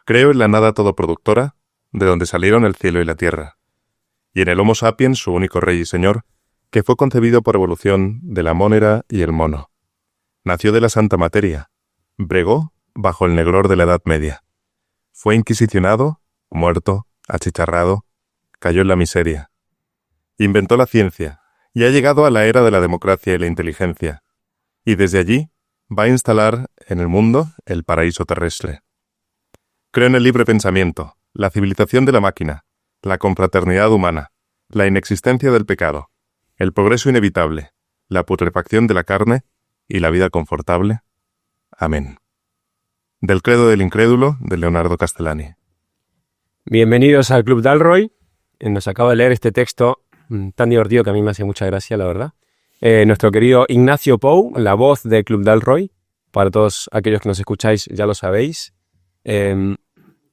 Creo en la nada todoproductora, de donde salieron el cielo y la tierra, y en el Homo sapiens, su único rey y señor, que fue concebido por evolución de la mónera y el mono. Nació de la santa materia, bregó bajo el negror de la Edad Media. Fue inquisicionado, muerto, achicharrado, cayó en la miseria. Inventó la ciencia y ha llegado a la era de la democracia y la inteligencia, y desde allí va a instalar en el mundo el paraíso terrestre. Creo en el libre pensamiento, la civilización de la máquina, la confraternidad humana, la inexistencia del pecado, el progreso inevitable, la putrefacción de la carne y la vida confortable. Amén. Del credo del incrédulo, de Leonardo Castellani. Bienvenidos al Club Dalroy. Nos acaba de leer este texto tan divertido que a mí me hace mucha gracia, la verdad. Nuestro querido Ignacio Pou, la voz del Club Dalroy. Para todos aquellos que nos escucháis ya lo sabéis.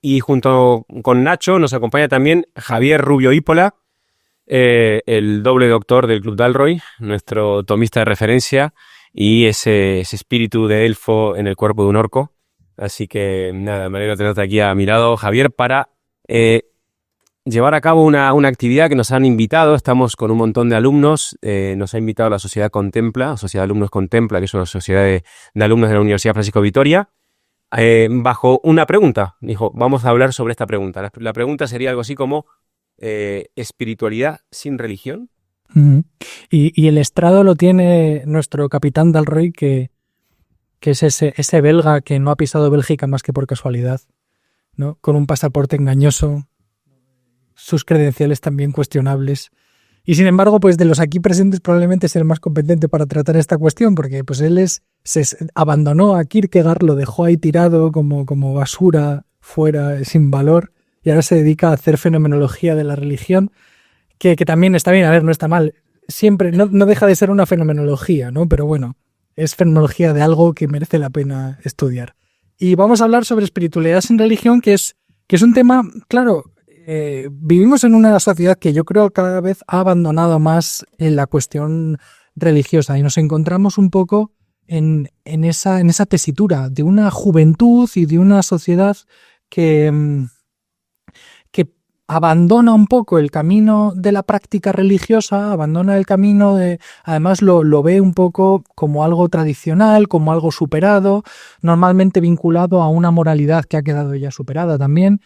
Y junto con Nacho nos acompaña también Javier Rubio Ípola, el doble doctor del Club Dalroy, nuestro tomista de referencia y ese espíritu de elfo en el cuerpo de un orco. Así que nada, me alegro de tenerte aquí a mi lado, Javier, para llevar a cabo una actividad que nos han invitado. Estamos con un montón de alumnos, nos ha invitado la Sociedad Contempla, Sociedad de Alumnos Contempla, que es una sociedad de alumnos de la Universidad Francisco Vitoria, bajo una pregunta. Dijo, vamos a hablar sobre esta pregunta. La pregunta sería algo así como, ¿espiritualidad sin religión? Y el estrado lo tiene nuestro capitán Dalroy, que es ese belga que no ha pisado Bélgica más que por casualidad, ¿no? Con un pasaporte engañoso, sus credenciales también cuestionables. Y sin embargo, pues de los aquí presentes probablemente es el más competente para tratar esta cuestión, porque pues él se abandonó a Kierkegaard, lo dejó ahí tirado como basura fuera, sin valor, y ahora se dedica a hacer fenomenología de la religión, que también está bien, a ver, no está mal. Siempre, no deja de ser una fenomenología, ¿no? Pero bueno, es fenomenología de algo que merece la pena estudiar. Y vamos a hablar sobre espiritualidad sin religión, que es un tema, claro, vivimos en una sociedad que yo creo cada vez ha abandonado más la cuestión religiosa y nos encontramos un poco en esa tesitura de una juventud y de una sociedad que abandona un poco el camino de la práctica religiosa, abandona el camino además lo ve un poco como algo tradicional, como algo superado, normalmente vinculado a una moralidad que ha quedado ya superada también.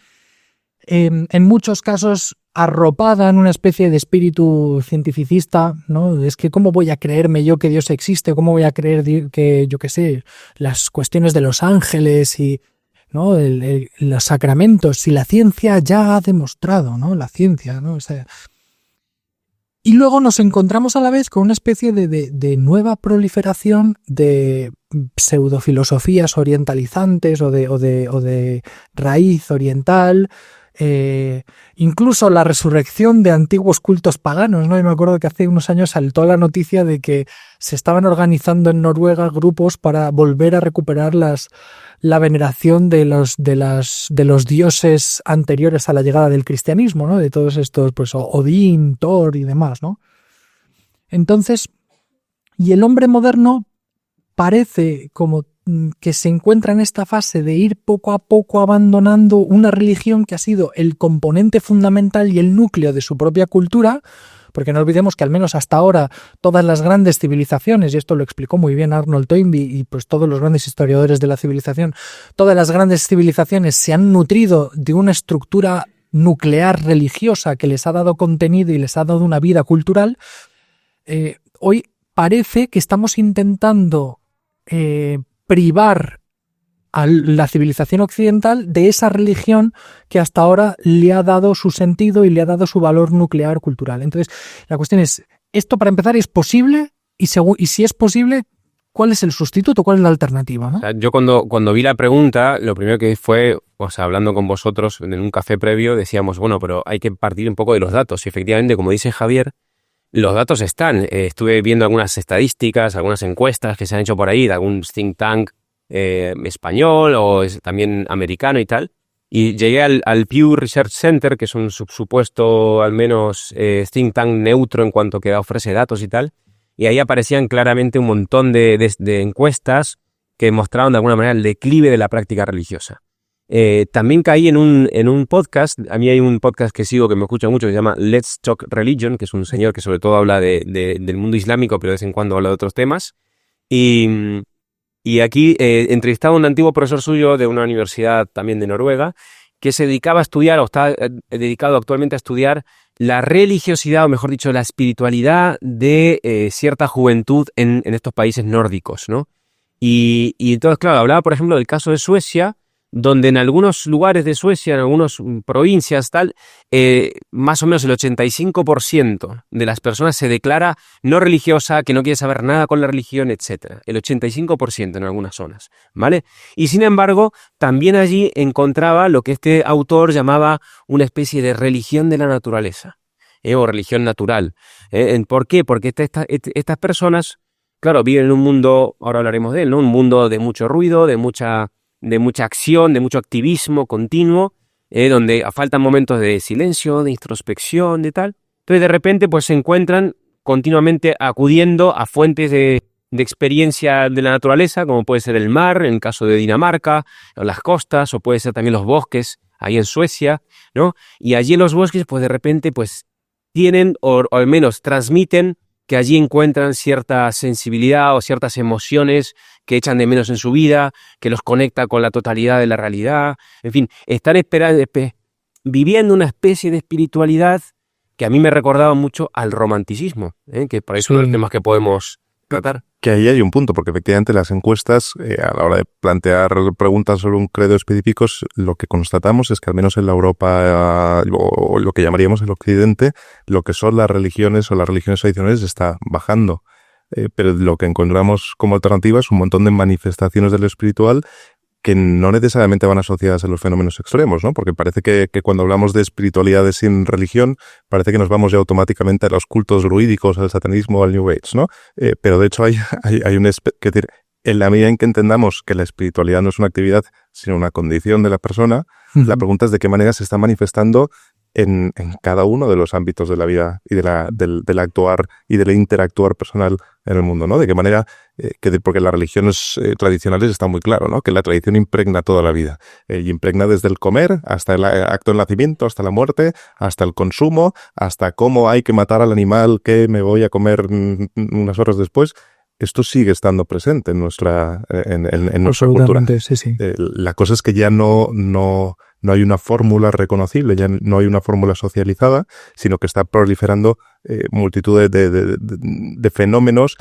En muchos casos arropada en una especie de espíritu cientificista, ¿no? Es que ¿cómo voy a creerme yo que Dios existe? ¿Cómo voy a creer que, yo qué sé, las cuestiones de los ángeles y, ¿no? los sacramentos, si la ciencia ya ha demostrado, ¿no? La ciencia, ¿no? O sea, y luego nos encontramos a la vez con una especie de nueva proliferación de pseudofilosofías orientalizantes o de raíz oriental, incluso la resurrección de antiguos cultos paganos, ¿no? Yo me acuerdo que hace unos años saltó la noticia de que se estaban organizando en Noruega grupos para volver a recuperar la veneración de los dioses anteriores a la llegada del cristianismo, ¿no? De todos estos, pues Odín, Thor y demás, ¿no? Entonces, y el hombre moderno parece como que se encuentra en esta fase de ir poco a poco abandonando una religión que ha sido el componente fundamental y el núcleo de su propia cultura, porque no olvidemos que al menos hasta ahora todas las grandes civilizaciones, y esto lo explicó muy bien Arnold Toynbee y pues todos los grandes historiadores de la civilización, todas las grandes civilizaciones se han nutrido de una estructura nuclear religiosa que les ha dado contenido y les ha dado una vida cultural. Hoy parece que estamos intentando privar a la civilización occidental de esa religión que hasta ahora le ha dado su sentido y le ha dado su valor nuclear cultural. Entonces, la cuestión es, ¿esto para empezar es posible? Y si es posible, ¿cuál es el sustituto? ¿Cuál es la alternativa, ¿no? O sea, yo cuando vi la pregunta, lo primero que fue, o sea, hablando con vosotros en un café previo, decíamos, bueno, pero hay que partir un poco de los datos. Y efectivamente, como dice Javier, los datos están. Estuve viendo algunas estadísticas, algunas encuestas que se han hecho por ahí de algún think tank español o también americano y tal. Y llegué al Pew Research Center, que es un supuesto, al menos, think tank neutro en cuanto que ofrece datos y tal. Y ahí aparecían claramente un montón de encuestas que mostraban de alguna manera el declive de la práctica religiosa. También caí en un podcast. A mí hay un podcast que sigo, que me escucha mucho, que se llama Let's Talk Religion, que es un señor que sobre todo habla del mundo islámico, pero de vez en cuando habla de otros temas. Y aquí entrevistaba a un antiguo profesor suyo de una universidad también de Noruega, que se dedicaba a estudiar, o está dedicado actualmente a estudiar la religiosidad, o mejor dicho, la espiritualidad de cierta juventud en estos países nórdicos, ¿no? Y entonces, claro, hablaba, por ejemplo, del caso de Suecia, donde en algunos lugares de Suecia, en algunas provincias, tal, más o menos el 85% de las personas se declara no religiosa, que no quiere saber nada con la religión, etc. El 85% en algunas zonas, ¿vale? Y sin embargo, también allí encontraba lo que este autor llamaba una especie de religión de la naturaleza, o religión natural. ¿Por qué? Porque estas personas, claro, viven en un mundo, ahora hablaremos de él, ¿no? Un mundo de mucho ruido, de mucha acción, de mucho activismo continuo, donde faltan momentos de silencio, de introspección, de tal. Entonces, de repente, pues se encuentran continuamente acudiendo a fuentes de experiencia de la naturaleza, como puede ser el mar, en el caso de Dinamarca, o las costas, o puede ser también los bosques, ahí en Suecia, ¿no? Y allí en los bosques, pues de repente, pues tienen, o al menos transmiten, que allí encuentran cierta sensibilidad o ciertas emociones que echan de menos en su vida, que los conecta con la totalidad de la realidad. En fin, están viviendo una especie de espiritualidad que a mí me recordaba mucho al romanticismo, que por ahí son los temas que podemos tratar. Que ahí hay un punto, porque efectivamente las encuestas, a la hora de plantear preguntas sobre un credo específico, lo que constatamos es que al menos en la Europa, o lo que llamaríamos el Occidente, lo que son las religiones o las religiones tradicionales está bajando. Pero lo que encontramos como alternativa es un montón de manifestaciones de lo espiritual que no necesariamente van asociadas a los fenómenos extremos, ¿no? Porque parece que cuando hablamos de espiritualidades sin religión, parece que nos vamos ya automáticamente a los cultos druídicos, al satanismo, al New Age, ¿no? Pero de hecho hay que decir, en la medida en que entendamos que la espiritualidad no es una actividad, sino una condición de la persona, la pregunta es de qué manera se está manifestando en cada uno de los ámbitos de la vida y del actuar y del interactuar personal en el mundo, ¿no? De qué manera, porque las religiones tradicionales está muy claro, ¿no? Que la tradición impregna toda la vida. Y impregna desde el comer, hasta el acto del nacimiento, hasta la muerte, hasta el consumo, hasta cómo hay que matar al animal que me voy a comer unas horas después. Esto sigue estando presente en nuestra cultura. Sí. La cosa es que ya no hay una fórmula reconocible, ya no hay una fórmula socializada, sino que está proliferando multitud de fenómenos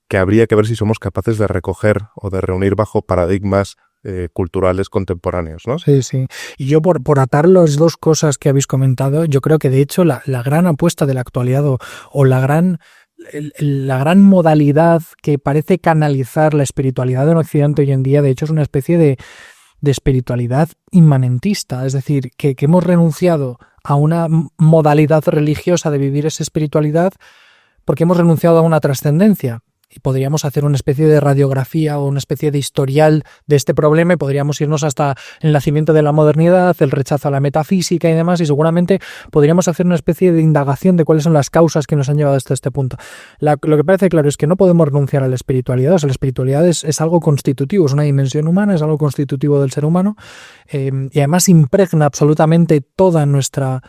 que habría que ver si somos capaces de recoger o de reunir bajo paradigmas culturales contemporáneos, ¿no? Sí. Y yo por atar las dos cosas que habéis comentado, yo creo que de hecho la gran apuesta de la actualidad o la gran modalidad que parece canalizar la espiritualidad en Occidente hoy en día, de hecho es una especie de espiritualidad inmanentista, es decir, que hemos renunciado a una modalidad religiosa de vivir esa espiritualidad porque hemos renunciado a una trascendencia. Y podríamos hacer una especie de radiografía o una especie de historial de este problema y podríamos irnos hasta el nacimiento de la modernidad, el rechazo a la metafísica y demás, y seguramente podríamos hacer una especie de indagación de cuáles son las causas que nos han llevado hasta este punto. Lo que parece claro es que no podemos renunciar a la espiritualidad. O sea, la espiritualidad es algo constitutivo, es una dimensión humana, es algo constitutivo del ser humano, y además impregna absolutamente toda nuestra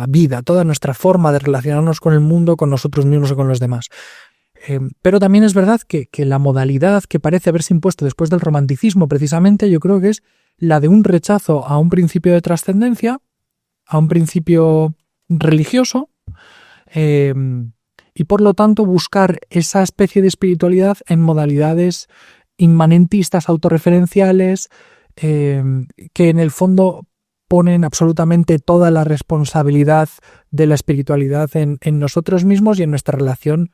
vida, toda nuestra forma de relacionarnos con el mundo, con nosotros mismos y con los demás. Pero también es verdad que la modalidad que parece haberse impuesto después del romanticismo, precisamente, yo creo que es la de un rechazo a un principio de trascendencia, a un principio religioso, y por lo tanto buscar esa especie de espiritualidad en modalidades inmanentistas, autorreferenciales, que en el fondo ponen absolutamente toda la responsabilidad de la espiritualidad en nosotros mismos y en nuestra relación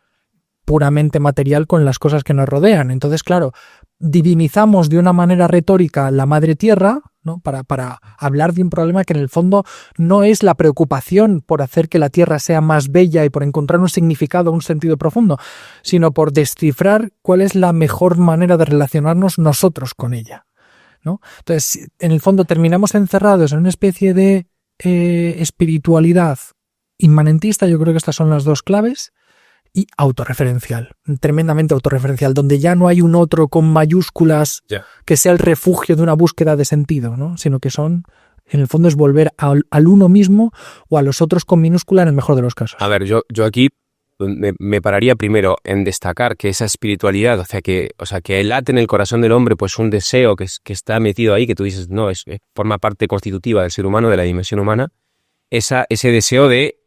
puramente material con las cosas que nos rodean. Entonces, claro, divinizamos de una manera retórica la madre tierra, ¿no? Para hablar de un problema que en el fondo no es la preocupación por hacer que la tierra sea más bella y por encontrar un significado, un sentido profundo, sino por descifrar cuál es la mejor manera de relacionarnos nosotros con ella, ¿no? Entonces, en el fondo terminamos encerrados en una especie de espiritualidad inmanentista. Yo creo que estas son las dos claves. y autorreferencial, tremendamente autorreferencial, donde ya no hay un otro con mayúsculas que sea el refugio de una búsqueda de sentido, ¿no? Sino que son, en el fondo, es volver al uno mismo o a los otros con minúscula en el mejor de los casos. A ver, yo aquí me pararía primero en destacar que esa espiritualidad, o sea, que late en el corazón del hombre, pues un deseo que está metido ahí, que tú dices, no, forma parte constitutiva del ser humano, de la dimensión humana, ese deseo de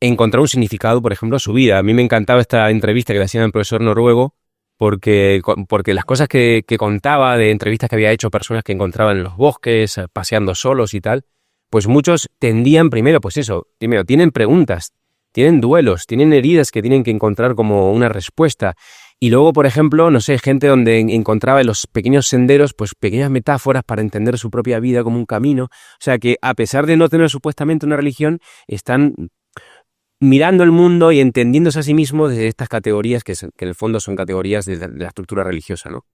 encontrar un significado, por ejemplo, a su vida. A mí me encantaba esta entrevista que le hacían al profesor noruego, porque las cosas que contaba de entrevistas que había hecho personas que encontraban en los bosques, paseando solos y tal, pues muchos tendían primero, tienen preguntas, tienen duelos, tienen heridas que tienen que encontrar como una respuesta. Y luego, por ejemplo, no sé, gente donde encontraba en los pequeños senderos, pues pequeñas metáforas para entender su propia vida como un camino. O sea que, a pesar de no tener supuestamente una religión, están mirando el mundo y entendiéndose a sí mismos desde estas categorías que en el fondo son categorías de la estructura religiosa, ¿no?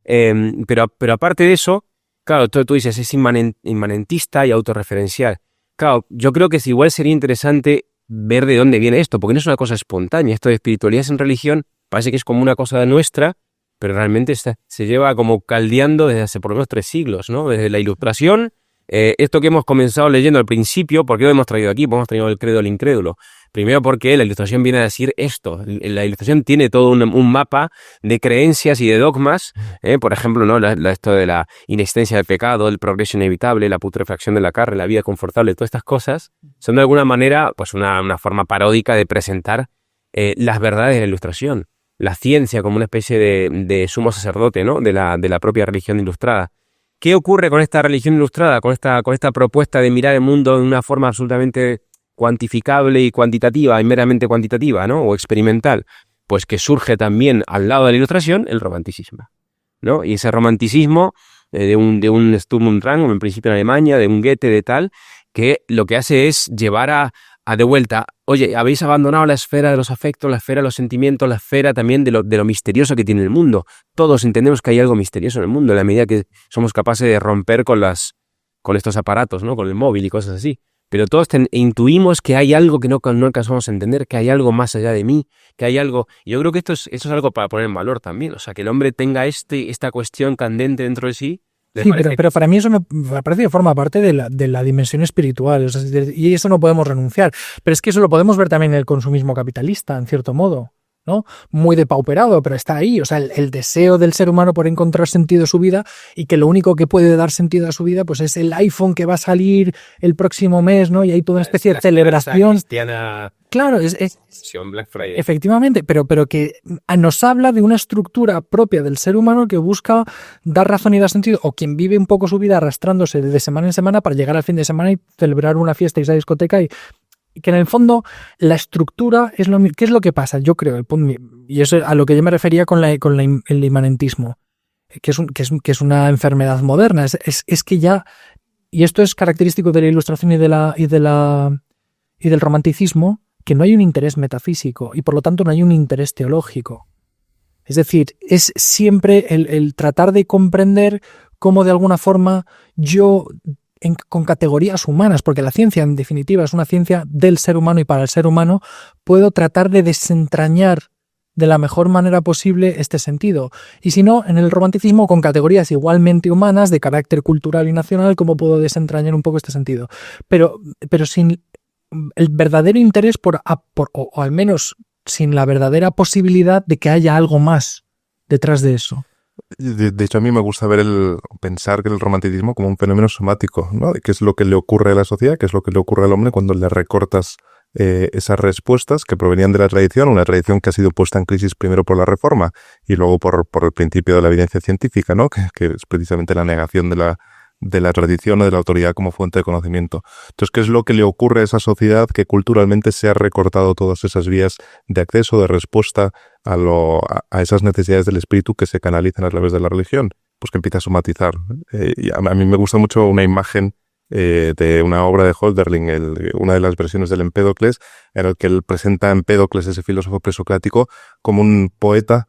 Pero aparte de eso, claro, tú dices, es inmanentista y autorreferencial. Claro, yo creo que igual sería interesante ver de dónde viene esto, porque no es una cosa espontánea. Esto de espiritualidad en religión parece que es como una cosa nuestra, pero realmente se lleva como caldeando desde hace por lo menos 3 siglos, ¿no? Desde la Ilustración, esto que hemos comenzado leyendo al principio, ¿por qué lo hemos traído aquí? Pues hemos traído el credo del incrédulo. Primero porque la Ilustración viene a decir esto. La Ilustración tiene todo un mapa de creencias y de dogmas, por ejemplo, ¿no? Esto de la inexistencia del pecado, el progreso inevitable, la putrefacción de la carne, la vida confortable, todas estas cosas son de alguna manera pues una forma paródica de presentar las verdades de la Ilustración, la ciencia como una especie de sumo sacerdote, ¿no? de la propia religión ilustrada. ¿Qué ocurre con esta religión ilustrada, con esta propuesta de mirar el mundo de una forma absolutamente cuantificable y cuantitativa, y meramente cuantitativa, ¿no? O experimental? Pues que surge también al lado de la Ilustración el romanticismo, ¿no? Y ese romanticismo de un Sturm und Drang, en principio en Alemania, de un Goethe, de tal, que lo que hace es llevar a de vuelta, oye, habéis abandonado la esfera de los afectos, la esfera de los sentimientos, la esfera también de lo misterioso que tiene el mundo. Todos entendemos que hay algo misterioso en el mundo, en la medida que somos capaces de romper con estos aparatos, ¿no? Con el móvil y cosas así. Pero todos intuimos que hay algo que no alcanzamos a entender, que hay algo más allá de mí, que hay algo. Y yo creo que eso es algo para poner en valor también. O sea, que el hombre tenga esta cuestión candente dentro de sí. Sí, pero para mí eso me parece que forma parte de la dimensión espiritual, o sea, y eso no podemos renunciar. Pero es que eso lo podemos ver también en el consumismo capitalista, en cierto modo, ¿no? Muy depauperado, pero está ahí. O sea, el deseo del ser humano por encontrar sentido a su vida, y que lo único que puede dar sentido a su vida pues es el iPhone que va a salir el próximo mes, ¿no? Y hay toda una especie de celebración cristiana. Claro, Black Friday. Efectivamente, pero que nos habla de una estructura propia del ser humano que busca dar razón y dar sentido, o quien vive un poco su vida arrastrándose de semana en semana para llegar al fin de semana y celebrar una fiesta y esa discoteca, y que en el fondo la estructura es lo mismo. ¿Qué es lo que pasa? Yo creo, y eso es a lo que yo me refería con el inmanentismo, que es una enfermedad moderna, es que ya, y esto es característico de la Ilustración y del romanticismo, que no hay un interés metafísico y por lo tanto no hay un interés teológico. Es decir, es siempre el tratar de comprender cómo de alguna forma yo, con categorías humanas, porque la ciencia en definitiva es una ciencia del ser humano y para el ser humano, puedo tratar de desentrañar de la mejor manera posible este sentido. Y si no, en el romanticismo, con categorías igualmente humanas, de carácter cultural y nacional, cómo puedo desentrañar un poco este sentido. Pero sin el verdadero interés o al menos sin la verdadera posibilidad de que haya algo más detrás de eso. De hecho, a mí me gusta pensar que el romanticismo como un fenómeno somático, ¿no? ¿Qué es lo que le ocurre a la sociedad? ¿Qué es lo que le ocurre al hombre cuando le recortas esas respuestas que provenían de la tradición? Una tradición que ha sido puesta en crisis primero por la Reforma y luego por el principio de la evidencia científica, ¿no? Que es precisamente la negación de la tradición o de la autoridad como fuente de conocimiento. Entonces, ¿qué es lo que le ocurre a esa sociedad que culturalmente se ha recortado todas esas vías de acceso, de respuesta a esas necesidades del espíritu que se canalizan a través de la religión? Pues que empieza a somatizar. Y a mí me gusta mucho una imagen de una obra de Hölderlin, una de las versiones del Empédocles, en el que él presenta a Empédocles, ese filósofo presocrático, como un poeta,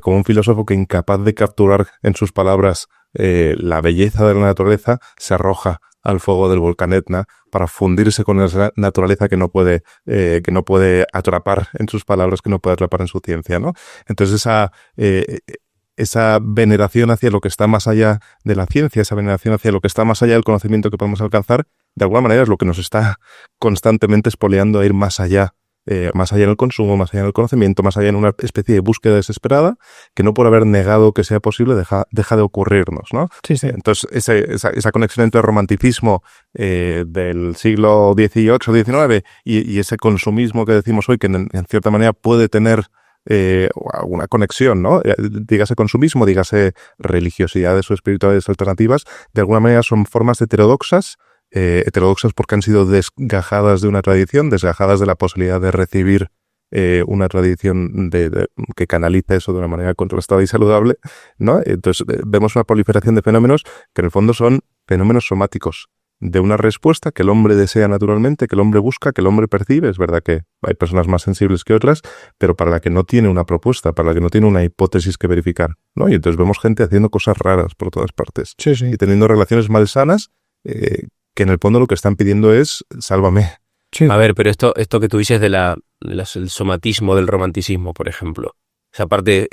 como un filósofo que, incapaz de capturar en sus palabras la belleza de la naturaleza, se arroja al fuego del volcán Etna para fundirse con esa naturaleza que no puede atrapar en sus palabras, que no puede atrapar en su ciencia, ¿no? Entonces esa veneración hacia lo que está más allá de la ciencia, esa veneración hacia lo que está más allá del conocimiento que podemos alcanzar, de alguna manera es lo que nos está constantemente espoleando a ir más allá en el consumo, más allá en el conocimiento, más allá en una especie de búsqueda desesperada que no por haber negado que sea posible deja de ocurrirnos, ¿no? Sí, sí. Entonces esa conexión entre el romanticismo del siglo XVIII, XIX y ese consumismo que decimos hoy, que en cierta manera puede tener alguna conexión, ¿no? Dígase consumismo, dígase religiosidades o espiritualidades alternativas, de alguna manera son formas heterodoxas porque han sido desgajadas de una tradición, desgajadas de la posibilidad de recibir una tradición que canaliza eso de una manera contrastada y saludable, ¿no? Entonces vemos una proliferación de fenómenos que en el fondo son fenómenos somáticos de una respuesta que el hombre desea naturalmente, que el hombre busca, que el hombre percibe. Es verdad que hay personas más sensibles que otras, pero para la que no tiene una propuesta, para la que no tiene una hipótesis que verificar, ¿no? Y entonces vemos gente haciendo cosas raras por todas partes. Sí, sí. Y teniendo relaciones malsanas que en el fondo lo que están pidiendo es sálvame. Sí. A ver, pero esto que tú dices del somatismo, del romanticismo, por ejemplo, esa parte,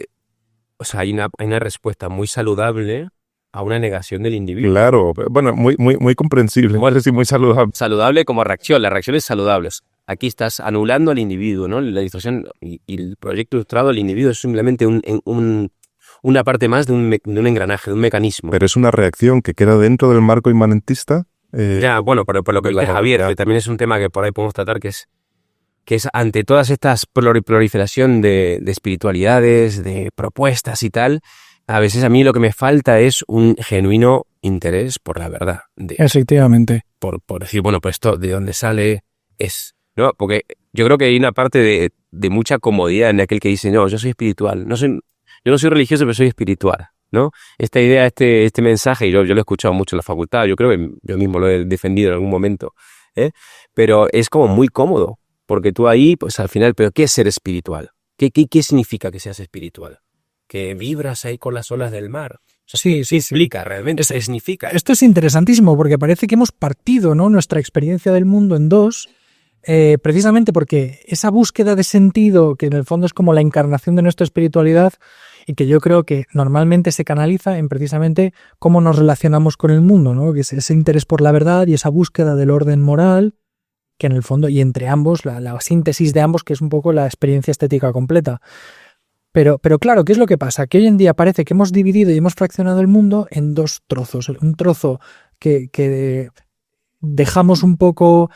o sea, hay una respuesta muy saludable a una negación del individuo. Claro, bueno, muy comprensible, Bueno, sí, muy saludable. Saludable como reacción, la reacción es saludable. Aquí estás anulando al individuo, ¿no? La distorsión y el proyecto ilustrado del individuo es simplemente una parte más de un engranaje, de un mecanismo. Pero es una reacción que queda dentro del marco inmanentista. Ya, bueno, por lo que dice Javier, que también es un tema que por ahí podemos tratar, que es ante todas estas proliferación de espiritualidades, de propuestas y tal, a veces a mí lo que me falta es un genuino interés por la verdad. Efectivamente. Por decir, bueno, pues esto de dónde sale es, ¿no? Porque yo creo que hay una parte de mucha comodidad en aquel que dice, no, yo soy espiritual, yo no soy religioso, pero soy espiritual, ¿no? Esta idea, este mensaje, y yo lo he escuchado mucho en la facultad, yo creo que yo mismo lo he defendido en algún momento, pero es como muy cómodo, porque tú ahí, pues al final, ¿pero qué es ser espiritual? ¿Qué significa que seas espiritual? Que vibras ahí con las olas del mar. O sea, Sí. explica realmente, ¿qué significa? Esto es interesantísimo porque parece que hemos partido, ¿no?, nuestra experiencia del mundo en dos, precisamente porque esa búsqueda de sentido, que en el fondo es como la encarnación de nuestra espiritualidad y que yo creo que normalmente se canaliza en precisamente cómo nos relacionamos con el mundo, ¿no?, que es ese interés por la verdad y esa búsqueda del orden moral, que en el fondo, y entre ambos, la síntesis de ambos, que es un poco la experiencia estética completa. Pero claro, ¿qué es lo que pasa? Que hoy en día parece que hemos dividido y hemos fraccionado el mundo en dos trozos. Un trozo que dejamos un poco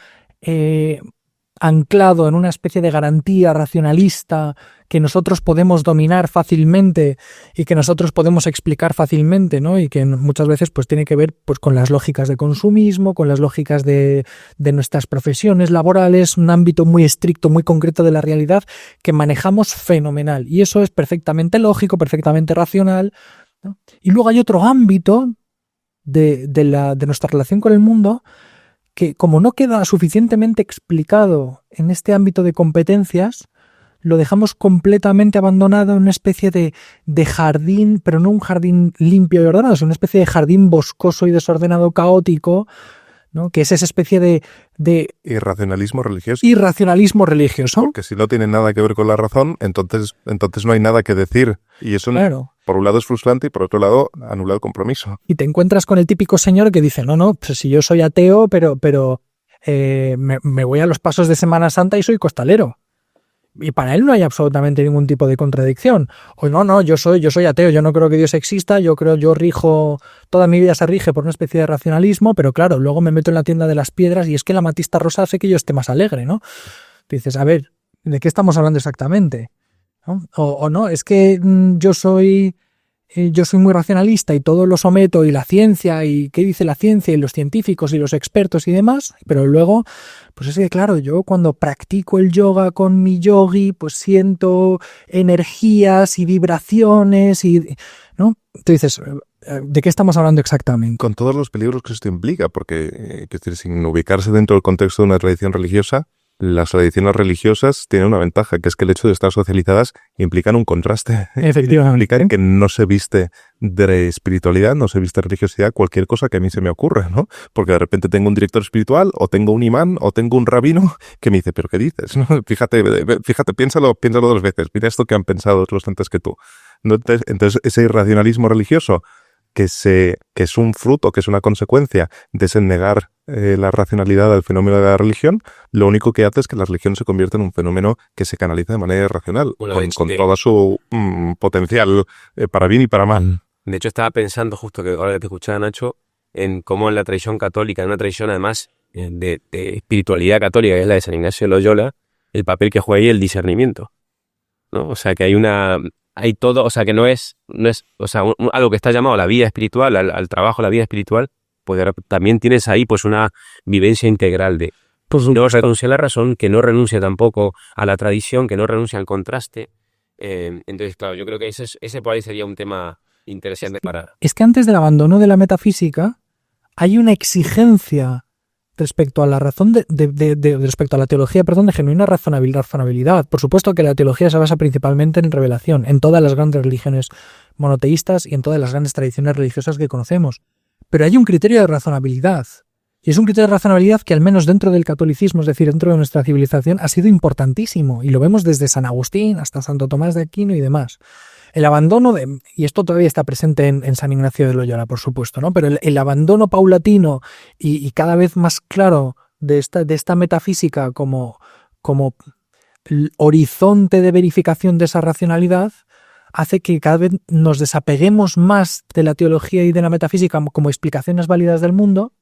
anclado en una especie de garantía racionalista que nosotros podemos dominar fácilmente y que nosotros podemos explicar fácilmente, ¿no? Y que muchas veces pues tiene que ver pues con las lógicas de consumismo, con las lógicas de nuestras profesiones laborales, un ámbito muy estricto, muy concreto de la realidad que manejamos fenomenal. Y eso es perfectamente lógico, perfectamente racional, ¿no? Y luego hay otro ámbito de nuestra relación con el mundo que, como no queda suficientemente explicado en este ámbito de competencias, lo dejamos completamente abandonado en una especie de jardín, pero no un jardín limpio y ordenado, sino una especie de jardín boscoso y desordenado, caótico, ¿no?, que es esa especie de irracionalismo religioso. Irracionalismo religioso. Porque si no tiene nada que ver con la razón, entonces no hay nada que decir. Y eso, claro, por un lado es frustrante y por otro lado anula el compromiso. Y te encuentras con el típico señor que dice, no, pues si yo soy ateo, pero me voy a los pasos de Semana Santa y soy costalero. Y para él no hay absolutamente ningún tipo de contradicción. O no, yo soy ateo, yo no creo que Dios exista, yo rijo, toda mi vida se rige por una especie de racionalismo, pero claro, luego me meto en la tienda de las piedras y es que la amatista rosa hace que yo esté más alegre, ¿no? Dices, a ver, ¿de qué estamos hablando exactamente? ¿No? O no, es que yo soy muy racionalista y todo lo someto, y la ciencia, y qué dice la ciencia, y los científicos y los expertos y demás, pero luego, pues es que claro, yo cuando practico el yoga con mi yogi, pues siento energías y vibraciones, ¿no? Entonces, ¿de qué estamos hablando exactamente? Con todos los peligros que esto implica, porque sin ubicarse dentro del contexto de una tradición religiosa, las tradiciones religiosas tienen una ventaja, que es que el hecho de estar socializadas implican un contraste. Efectivamente. Implica que no se viste de espiritualidad, no se viste de religiosidad, cualquier cosa que a mí se me ocurra, ¿no? Porque de repente tengo un director espiritual, o tengo un imán, o tengo un rabino que me dice, ¿pero qué dices? ¿No? Fíjate, piénsalo 2 veces. Mira esto que han pensado los antes que tú. ¿No? Entonces, ese irracionalismo religioso que es un fruto, que es una consecuencia de ese negar la racionalidad al fenómeno de la religión, lo único que hace es que la religión se convierta en un fenómeno que se canaliza de manera irracional, Bueno, con todo su potencial para bien y para mal. De hecho, estaba pensando justo que ahora que te escuchaba, Nacho, en cómo en la tradición católica, en una tradición además de espiritualidad católica, que es la de San Ignacio de Loyola, el papel que juega ahí es el discernimiento, ¿no? O sea, que hay todo, o sea, que no es, o sea, algo que está llamado a la vida espiritual, al trabajo, a la vida espiritual, pues también tienes ahí pues una vivencia integral de no renuncia a la razón, que no renuncia tampoco a la tradición, que no renuncia al contraste. Entonces, claro, yo creo que ese por ahí sería un tema interesante para... Es que antes del abandono de la metafísica hay una exigencia respecto a la razón respecto a la teología, de genuina razonabilidad. Por supuesto que la teología se basa principalmente en revelación, en todas las grandes religiones monoteístas y en todas las grandes tradiciones religiosas que conocemos. Pero hay un criterio de razonabilidad. Y es un criterio de razonabilidad que al menos dentro del catolicismo, es decir, dentro de nuestra civilización, ha sido importantísimo. Y lo vemos desde San Agustín hasta Santo Tomás de Aquino y demás. El abandono y esto todavía está presente en San Ignacio de Loyola, por supuesto, ¿no? Pero el abandono paulatino y cada vez más claro de esta metafísica como el horizonte de verificación de esa racionalidad hace que cada vez nos desapeguemos más de la teología y de la metafísica como explicaciones válidas del mundo,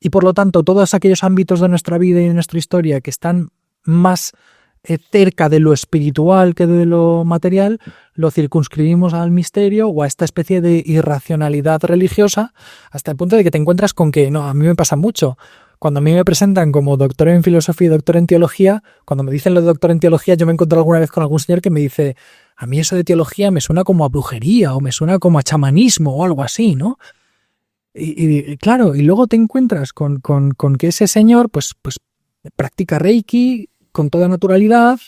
y por lo tanto todos aquellos ámbitos de nuestra vida y de nuestra historia que están más cerca de lo espiritual que de lo material, lo circunscribimos al misterio o a esta especie de irracionalidad religiosa, hasta el punto de que te encuentras con que, no, a mí me pasa mucho. Cuando a mí me presentan como doctor en filosofía y doctor en teología, cuando me dicen lo de doctor en teología, yo me encuentro alguna vez con algún señor que me dice, a mí eso de teología me suena como a brujería o me suena como a chamanismo o algo así, ¿no? Y claro, y luego te encuentras con que ese señor pues practica Reiki con toda naturalidad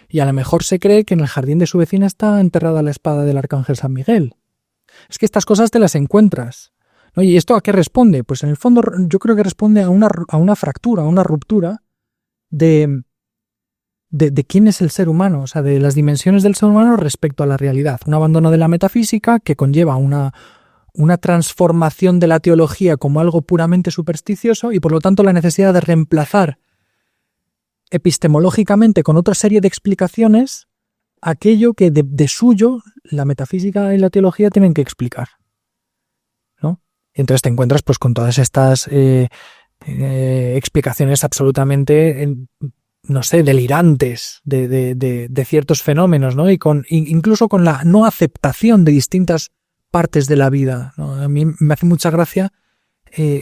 y a lo mejor se cree que en el jardín de su vecina está enterrada la espada del arcángel San Miguel. Es que estas cosas te las encuentras, ¿no? ¿Y esto a qué responde? Pues en el fondo yo creo que responde a una fractura, a una ruptura de quién es el ser humano, o sea, de las dimensiones del ser humano respecto a la realidad. Un abandono de la metafísica que conlleva una transformación de la teología como algo puramente supersticioso y por lo tanto la necesidad de reemplazar epistemológicamente con otra serie de explicaciones aquello que de suyo la metafísica y la teología tienen que explicar, ¿no? Y entonces te encuentras pues con todas estas explicaciones absolutamente no sé, delirantes de ciertos fenómenos, ¿no? Y incluso con la no aceptación de distintas partes de la vida, ¿no? A mí me hace mucha gracia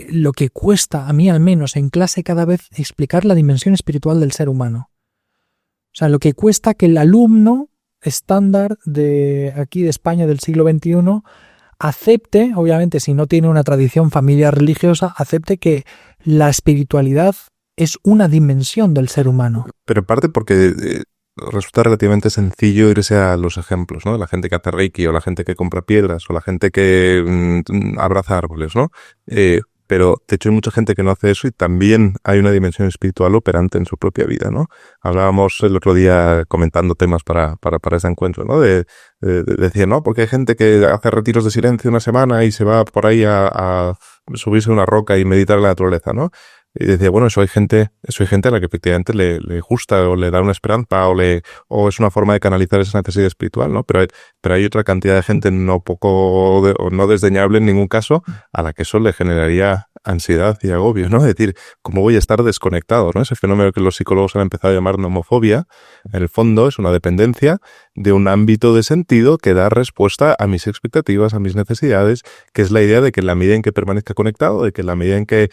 lo que cuesta, a mí al menos en clase cada vez, explicar la dimensión espiritual del ser humano. O sea, lo que cuesta que el alumno estándar de aquí de España del siglo XXI acepte, obviamente si no tiene una tradición familiar religiosa, acepte que la espiritualidad es una dimensión del ser humano. Pero en parte porque resulta relativamente sencillo irse a los ejemplos, ¿no? La gente que hace Reiki o la gente que compra piedras o la gente que abraza árboles, ¿no? Pero de hecho hay mucha gente que no hace eso y también hay una dimensión espiritual operante en su propia vida, ¿no? Hablábamos el otro día comentando temas para ese encuentro, ¿no? De decir, ¿no? Porque hay gente que hace retiros de silencio una semana y se va por ahí a subirse a una roca y meditar en la naturaleza, ¿no? Y decía, bueno, eso hay gente a la que efectivamente le gusta o le da una esperanza o es una forma de canalizar esa necesidad espiritual, ¿no? Pero hay otra cantidad de gente no poco o no desdeñable en ningún caso a la que eso le generaría ansiedad y agobio, ¿no? Es decir, ¿cómo voy a estar desconectado, ¿no? Ese fenómeno que los psicólogos han empezado a llamar nomofobia, en el fondo es una dependencia de un ámbito de sentido que da respuesta a mis expectativas, a mis necesidades, que es la idea de que en la medida en que permanezca conectado, de que en la medida en que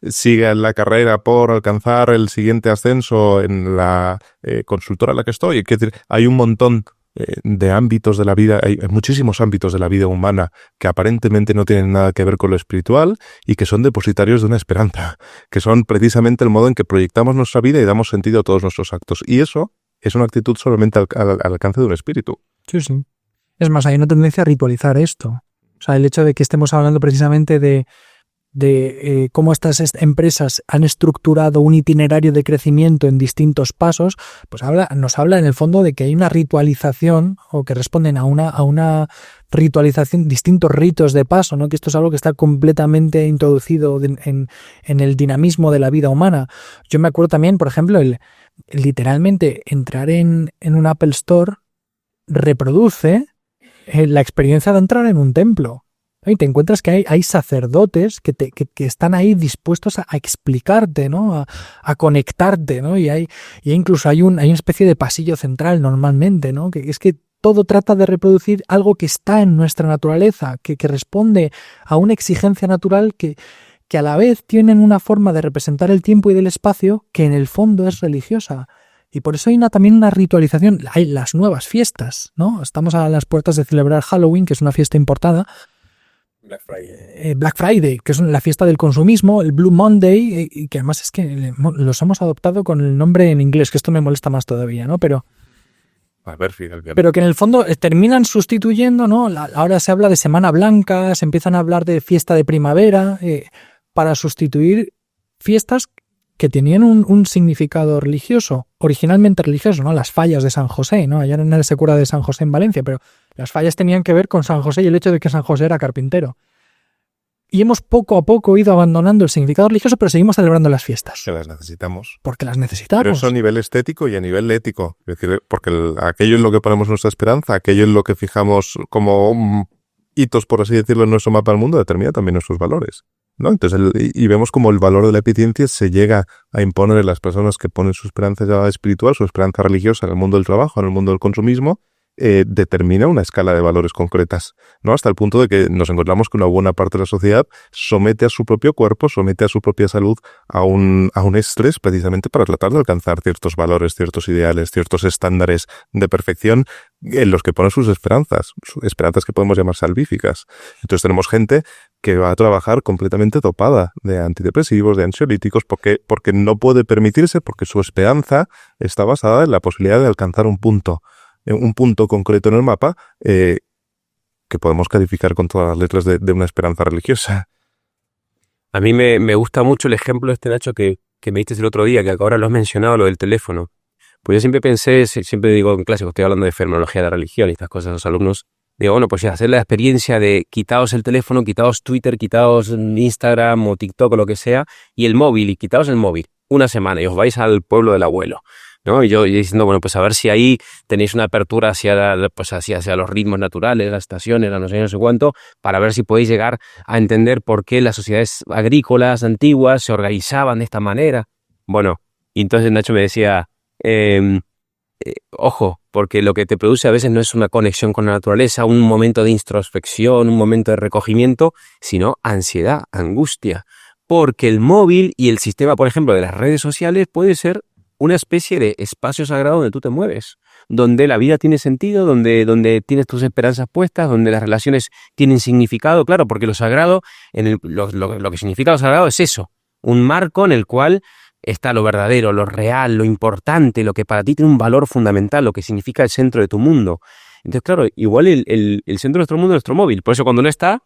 siga en la carrera por alcanzar el siguiente ascenso en la consultora en la que estoy, es decir, hay un montón de ámbitos de la vida, hay muchísimos ámbitos de la vida humana que aparentemente no tienen nada que ver con lo espiritual y que son depositarios de una esperanza, que son precisamente el modo en que proyectamos nuestra vida y damos sentido a todos nuestros actos. Y eso es una actitud solamente al alcance de un espíritu. Sí, sí. Es más, hay una tendencia a ritualizar esto. O sea, el hecho de que estemos hablando precisamente de cómo estas empresas han estructurado un itinerario de crecimiento en distintos pasos, pues nos habla en el fondo de que hay una ritualización o que responden a una ritualización, distintos ritos de paso, ¿no? Que esto es algo que está completamente introducido en el dinamismo de la vida humana. Yo me acuerdo también, por ejemplo, literalmente entrar en un Apple Store reproduce la experiencia de entrar en un templo. Y te encuentras que hay sacerdotes que están ahí dispuestos a explicarte, ¿no? A conectarte, ¿no? Y incluso hay una especie de pasillo central normalmente, ¿no? Que es que todo trata de reproducir algo que está en nuestra naturaleza, que responde a una exigencia natural que a la vez tienen una forma de representar el tiempo y del espacio que en el fondo es religiosa. Y por eso hay también una ritualización. Hay las nuevas fiestas, ¿no? Estamos a las puertas de celebrar Halloween, que es una fiesta importada. Black Friday, que es la fiesta del consumismo, el Blue Monday, y que además es que los hemos adoptado con el nombre en inglés, que esto me molesta más todavía, ¿no? Pero que en el fondo terminan sustituyendo, ¿no? Ahora se habla de Semana Blanca, se empiezan a hablar de fiesta de primavera, para sustituir fiestas que tenían un significado religioso, originalmente religioso, ¿no? Las fallas de San José, ¿no? Allá en el Secura de San José en Valencia, pero las fallas tenían que ver con San José y el hecho de que San José era carpintero. Y hemos poco a poco ido abandonando el significado religioso, pero seguimos celebrando las fiestas. Que las necesitamos. Porque las necesitamos. Pero eso a nivel estético y a nivel ético. Es decir, porque aquello en lo que ponemos nuestra esperanza, aquello en lo que fijamos como hitos, por así decirlo, en nuestro mapa del mundo, determina también nuestros valores, ¿no? Entonces, y vemos como el valor de la eficiencia se llega a imponer en las personas que ponen su esperanza espiritual, su esperanza religiosa en el mundo del trabajo, en el mundo del consumismo, determina una escala de valores concretas, ¿no? Hasta el punto de que nos encontramos que una buena parte de la sociedad somete a su propio cuerpo, somete a su propia salud a un estrés precisamente para tratar de alcanzar ciertos valores, ciertos ideales, ciertos estándares de perfección en los que ponen sus esperanzas que podemos llamar salvíficas. Entonces tenemos gente que va a trabajar completamente dopada de antidepresivos, de ansiolíticos, porque no puede permitirse, porque su esperanza está basada en la posibilidad de alcanzar un punto concreto en el mapa que podemos calificar con todas las letras de una esperanza religiosa. A mí me gusta mucho el ejemplo de este, Nacho, que me diste el otro día, que ahora lo has mencionado, lo del teléfono. Pues yo siempre digo en clase, estoy hablando de fenomenología de la religión y estas cosas a los alumnos, digo, bueno, pues ya hacer la experiencia de quitaos el teléfono, quitaos Twitter, quitaos Instagram o TikTok o lo que sea, y el móvil, y quitaos el móvil, una semana, y os vais al pueblo del abuelo, ¿no? Y yo diciendo, bueno, pues a ver si ahí tenéis una apertura hacia los ritmos naturales, las estaciones, no sé cuánto, para ver si podéis llegar a entender por qué las sociedades agrícolas antiguas se organizaban de esta manera. Bueno, y entonces Nacho me decía, ojo, porque lo que te produce a veces no es una conexión con la naturaleza, un momento de introspección, un momento de recogimiento, sino ansiedad, angustia. Porque el móvil y el sistema, por ejemplo, de las redes sociales puede ser una especie de espacio sagrado donde tú te mueves, donde la vida tiene sentido, donde tienes tus esperanzas puestas, donde las relaciones tienen significado, claro, porque lo sagrado, lo que significa lo sagrado es eso, un marco en el cual está lo verdadero, lo real, lo importante, lo que para ti tiene un valor fundamental, lo que significa el centro de tu mundo. Entonces, claro, igual el centro de nuestro mundo es nuestro móvil. Por eso cuando no está,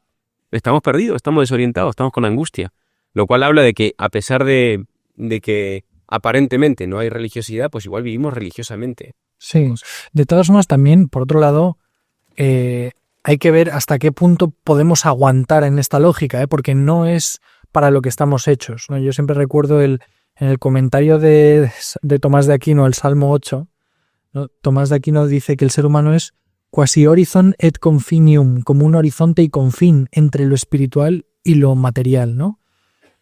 estamos perdidos, estamos desorientados, estamos con angustia. Lo cual habla de que a pesar de que aparentemente no hay religiosidad, pues igual vivimos religiosamente. Sí, de todas formas también, por otro lado, hay que ver hasta qué punto podemos aguantar en esta lógica, porque no es para lo que estamos hechos, ¿no? Yo siempre recuerdo en el comentario de Tomás de Aquino, el Salmo 8, ¿no? Tomás de Aquino dice que el ser humano es quasi horizon et confinium, como un horizonte y confín entre lo espiritual y lo material, ¿no?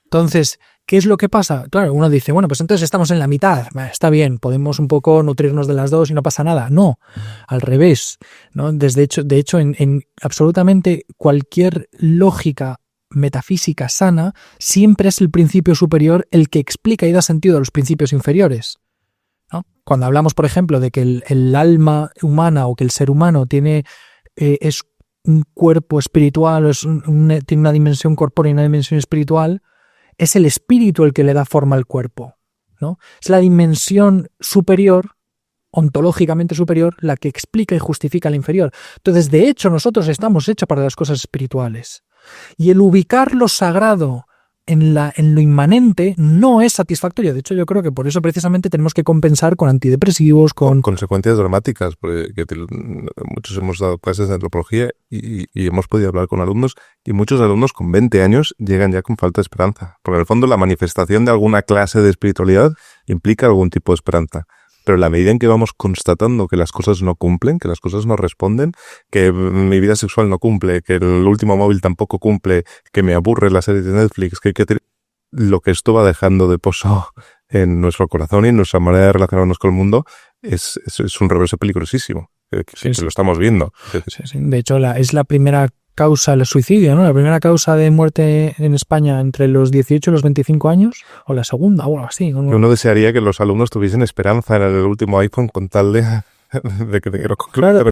Entonces, ¿qué es lo que pasa? Claro, uno dice, bueno, pues entonces estamos en la mitad, está bien, podemos un poco nutrirnos de las dos y no pasa nada. No, al revés, ¿no? De hecho, en absolutamente cualquier lógica metafísica sana, siempre es el principio superior el que explica y da sentido a los principios inferiores. ¿no? Cuando hablamos, por ejemplo, de que el alma humana o que el ser humano es un cuerpo espiritual, tiene una dimensión corpórea y una dimensión espiritual, es el espíritu el que le da forma al cuerpo, ¿no? Es la dimensión superior, ontológicamente superior, la que explica y justifica la inferior. Entonces, de hecho, nosotros estamos hechos para las cosas espirituales. Y el ubicar lo sagrado en lo inmanente no es satisfactorio. De hecho, yo creo que por eso precisamente tenemos que compensar con antidepresivos, con consecuencias dramáticas, porque muchos hemos dado clases de antropología y hemos podido hablar con alumnos, y muchos alumnos con 20 años llegan ya con falta de esperanza. Porque en el fondo la manifestación de alguna clase de espiritualidad implica algún tipo de esperanza. Pero en la medida en que vamos constatando que las cosas no cumplen, que las cosas no responden, que mi vida sexual no cumple, que el último móvil tampoco cumple, que me aburre la serie de Netflix, lo que esto va dejando de pozo en nuestro corazón y en nuestra manera de relacionarnos con el mundo es un reverso peligrosísimo, que lo estamos viendo. Sí. De hecho, es la primera causa el suicidio, ¿no? La primera causa de muerte en España entre los 18 y los 25 años, o la segunda, o algo así. Uno desearía que los alumnos tuviesen esperanza en el último iPhone con tal de que lo concluya. Claro,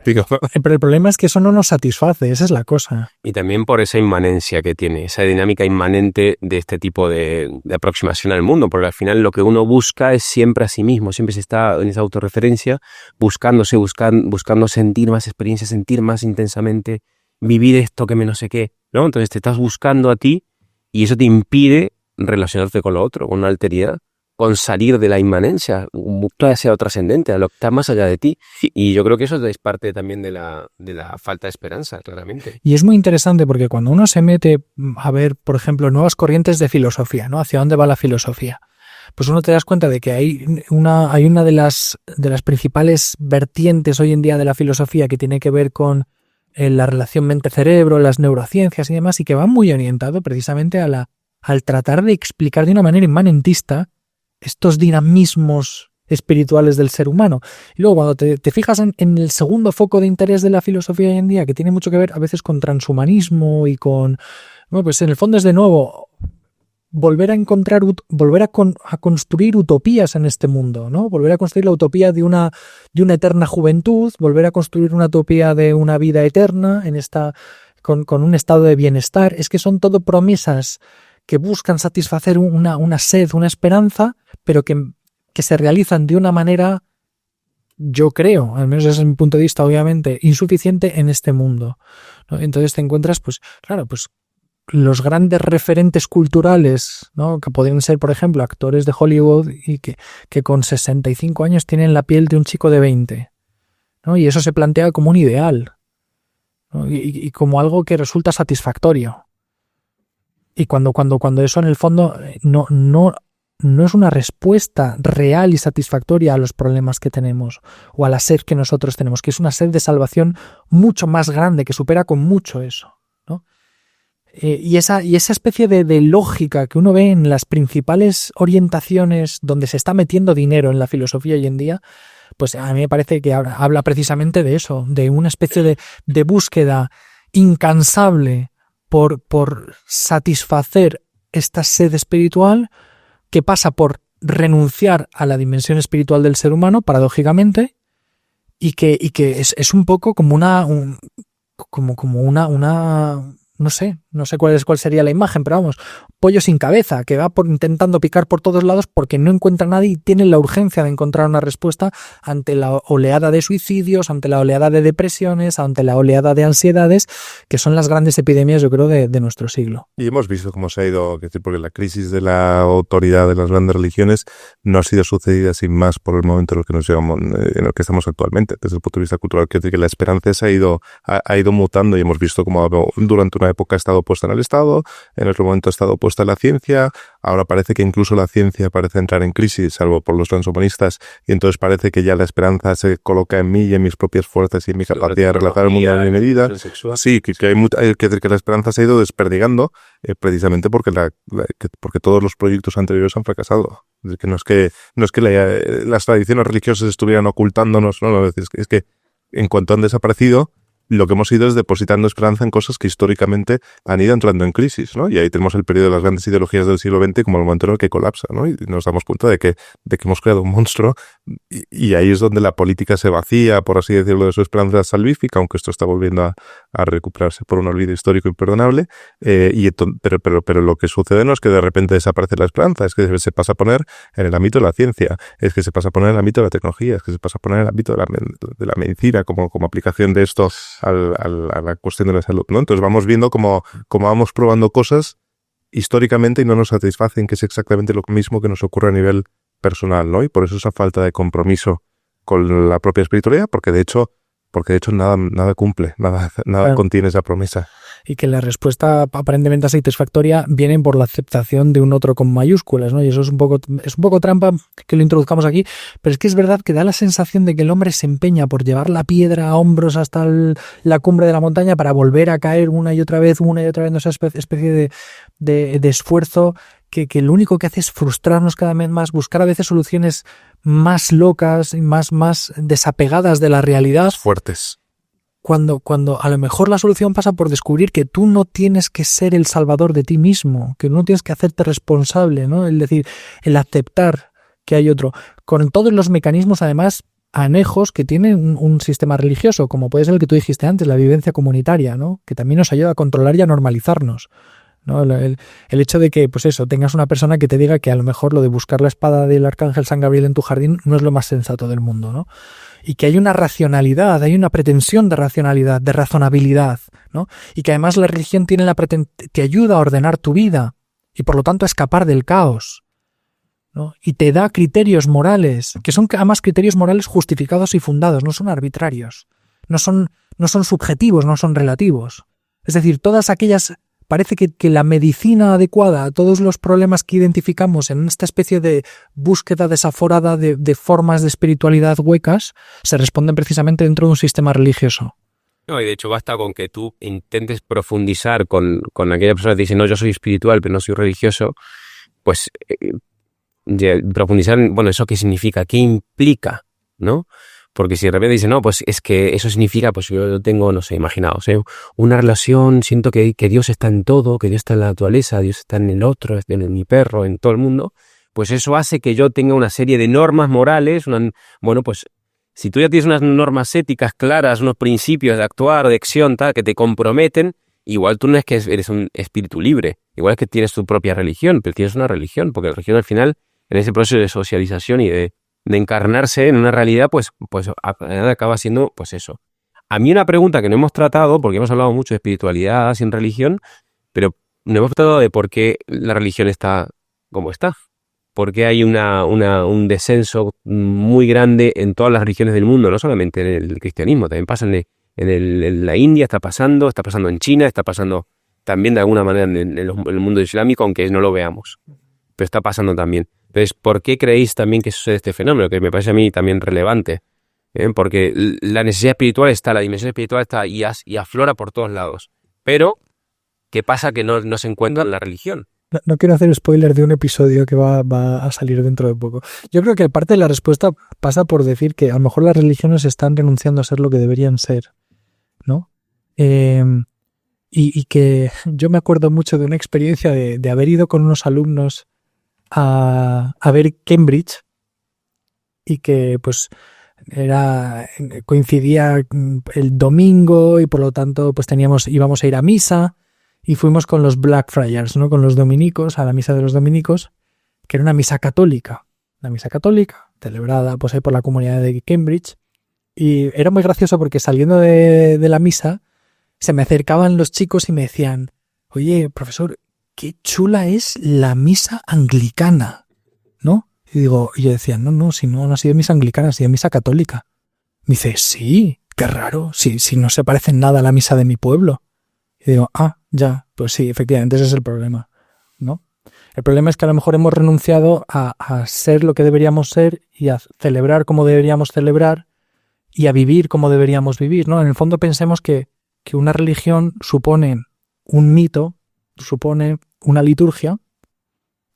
pero el problema es que eso no nos satisface, esa es la cosa. Y también por esa inmanencia que tiene, esa dinámica inmanente de este tipo de aproximación al mundo, porque al final lo que uno busca es siempre a sí mismo, siempre se está en esa autorreferencia, buscando sentir más experiencia, sentir más intensamente, vivir esto que me no sé qué, ¿no? Entonces te estás buscando a ti y eso te impide relacionarte con lo otro, con una alteridad, con salir de la inmanencia, buscar hacia lo trascendente, a lo que está más allá de ti. Y yo creo que eso es parte también de la falta de esperanza, claramente. Y es muy interesante porque cuando uno se mete a ver, por ejemplo, nuevas corrientes de filosofía, ¿no? ¿Hacia dónde va la filosofía? Pues uno te das cuenta de que hay una de las principales vertientes hoy en día de la filosofía que tiene que ver con la relación mente-cerebro, las neurociencias y demás, y que va muy orientado precisamente al tratar de explicar de una manera inmanentista estos dinamismos espirituales del ser humano. Y luego cuando te fijas en el segundo foco de interés de la filosofía hoy en día, que tiene mucho que ver a veces con transhumanismo y con... Bueno, pues en el fondo es de nuevo volver a construir utopías en este mundo, ¿no? Volver a construir la utopía de una eterna juventud, volver a construir una utopía de una vida eterna con un estado de bienestar. Es que son todo promesas que buscan satisfacer una sed, una esperanza, pero que se realizan de una manera, yo creo, al menos desde mi punto de vista, obviamente, insuficiente en este mundo, ¿no? Entonces te encuentras, pues, claro, pues los grandes referentes culturales, ¿no? Que podrían ser, por ejemplo, actores de Hollywood y que con 65 años tienen la piel de un chico de 20, ¿no? Y eso se plantea como un ideal, ¿no? Y como algo que resulta satisfactorio. Y cuando eso en el fondo no es una respuesta real y satisfactoria a los problemas que tenemos o a la sed que nosotros tenemos, que es una sed de salvación mucho más grande, que supera con mucho eso, ¿no? Y esa especie de lógica que uno ve en las principales orientaciones donde se está metiendo dinero en la filosofía hoy en día, pues a mí me parece que habla precisamente de eso, de una especie de búsqueda incansable por satisfacer esta sed espiritual que pasa por renunciar a la dimensión espiritual del ser humano, paradójicamente, y que es un poco como una no sé cuál sería la imagen, pero vamos, pollo sin cabeza, que va intentando picar por todos lados porque no encuentra nadie y tiene la urgencia de encontrar una respuesta ante la oleada de suicidios, ante la oleada de depresiones, ante la oleada de ansiedades, que son las grandes epidemias, yo creo, de nuestro siglo. Y hemos visto cómo se ha ido, porque la crisis de la autoridad de las grandes religiones no ha sido sucedida sin más por el momento en el que nos llevamos, en el que estamos actualmente, desde el punto de vista cultural. Quiero decir que la esperanza se ha ido mutando y hemos visto cómo durante una época ha estado puesta en el Estado, en otro momento ha estado puesta en la ciencia, ahora parece que incluso la ciencia parece entrar en crisis, salvo por los transhumanistas, y entonces parece que ya la esperanza se coloca en mí y en mis propias fuerzas y en mi capacidad de relajar el mundo a mi medida. Sí, que la esperanza se ha ido desperdigando precisamente porque todos los proyectos anteriores han fracasado. Que no es que las tradiciones religiosas estuvieran ocultándonos, no, es que en cuanto han desaparecido, lo que hemos ido es depositando esperanza en cosas que históricamente han ido entrando en crisis, ¿no? Y ahí tenemos el periodo de las grandes ideologías del siglo XX como el momento en el que colapsa, ¿no? Y nos damos cuenta de que hemos creado un monstruo y ahí es donde la política se vacía, por así decirlo, de su esperanza salvífica, aunque esto está volviendo a recuperarse por un olvido histórico imperdonable. Pero lo que sucede no es que de repente desaparece la esperanza, es que se pasa a poner en el ámbito de la ciencia, es que se pasa a poner en el ámbito de la tecnología, es que se pasa a poner en el ámbito de la medicina como aplicación de esto a la cuestión de la salud, ¿no? Entonces vamos viendo cómo vamos probando cosas históricamente y no nos satisfacen, que es exactamente lo mismo que nos ocurre a nivel personal, ¿no? Y por eso esa falta de compromiso con la propia espiritualidad, porque de hecho nada cumple, nada Claro. contiene esa promesa. Y que la respuesta aparentemente satisfactoria viene por la aceptación de un otro con mayúsculas, ¿no? Y eso es un poco trampa que lo introduzcamos aquí, pero es que es verdad que da la sensación de que el hombre se empeña por llevar la piedra a hombros hasta la cumbre de la montaña para volver a caer una y otra vez, no esa especie de esfuerzo que lo único que hace es frustrarnos cada vez más, buscar a veces soluciones más locas y más desapegadas de la realidad. Fuertes. Cuando a lo mejor la solución pasa por descubrir que tú no tienes que ser el salvador de ti mismo, que no tienes que hacerte responsable, ¿no? Es decir, el aceptar que hay otro, con todos los mecanismos además anejos que tiene un sistema religioso, como puede ser el que tú dijiste antes, la vivencia comunitaria, ¿no? Que también nos ayuda a controlar y a normalizarnos, ¿no? El hecho de que, pues eso, tengas una persona que te diga que a lo mejor lo de buscar la espada del arcángel San Gabriel en tu jardín no es lo más sensato del mundo, ¿no? Y que hay una racionalidad, hay una pretensión de racionalidad, de razonabilidad, ¿no? Y que además la religión tiene te ayuda a ordenar tu vida y por lo tanto a escapar del caos, ¿no? Y te da criterios morales, que son además criterios morales justificados y fundados, no son arbitrarios, no son subjetivos, no son relativos. Es decir, todas aquellas... Parece que la medicina adecuada a todos los problemas que identificamos en esta especie de búsqueda desaforada de formas de espiritualidad huecas se responden precisamente dentro de un sistema religioso. No, y de hecho basta con que tú intentes profundizar con aquella persona que dice, no, yo soy espiritual, pero no soy religioso, pues profundizar en, bueno, ¿eso qué significa? ¿Qué implica? ¿No? Porque si de repente dice, no, pues es que eso significa, pues yo tengo, no sé, imaginaos, una relación, siento que Dios está en todo, que Dios está en la naturaleza, Dios está en el otro, en mi perro, en todo el mundo, pues eso hace que yo tenga una serie de normas morales, bueno, pues si tú ya tienes unas normas éticas claras, unos principios de actuar, de acción, tal, que te comprometen, igual tú no es que eres un espíritu libre, igual es que tienes tu propia religión, pero tienes una religión, porque la religión al final, en ese proceso de socialización y de encarnarse en una realidad, pues acaba siendo, pues eso. A mí una pregunta que no hemos tratado, porque hemos hablado mucho de espiritualidad sin religión, pero no hemos tratado de por qué la religión está como está. Por qué hay un descenso muy grande en todas las religiones del mundo, no solamente en el cristianismo, también pasa en la India, está pasando en China, está pasando también de alguna manera en el mundo islámico, aunque no lo veamos. Pero está pasando también. Entonces, ¿por qué creéis también que sucede este fenómeno? Que me parece a mí también relevante. Porque la necesidad espiritual está, la dimensión espiritual está y aflora por todos lados. Pero, ¿qué pasa? Que no se encuentra en la religión. No quiero hacer spoiler de un episodio que va a salir dentro de poco. Yo creo que parte de la respuesta pasa por decir que a lo mejor las religiones están renunciando a ser lo que deberían ser, ¿no? Y que yo me acuerdo mucho de una experiencia de haber ido con unos alumnos a ver Cambridge y que pues coincidía el domingo y por lo tanto pues íbamos a ir a misa y fuimos con los Blackfriars, ¿no? Con los dominicos, a la misa de los dominicos, que era una misa católica celebrada pues ahí por la comunidad de Cambridge, y era muy gracioso porque saliendo de la misa se me acercaban los chicos y me decían, oye, profesor, qué chula es la misa anglicana, ¿no? Y yo decía, no, si no ha sido misa anglicana, ha sido misa católica. Me dice, sí, qué raro, si no se parece en nada a la misa de mi pueblo. Y digo, ya, pues sí, efectivamente ese es el problema, ¿no? El problema es que a lo mejor hemos renunciado a ser lo que deberíamos ser y a celebrar como deberíamos celebrar y a vivir como deberíamos vivir, ¿no? En el fondo pensemos que una religión supone un mito, supone una liturgia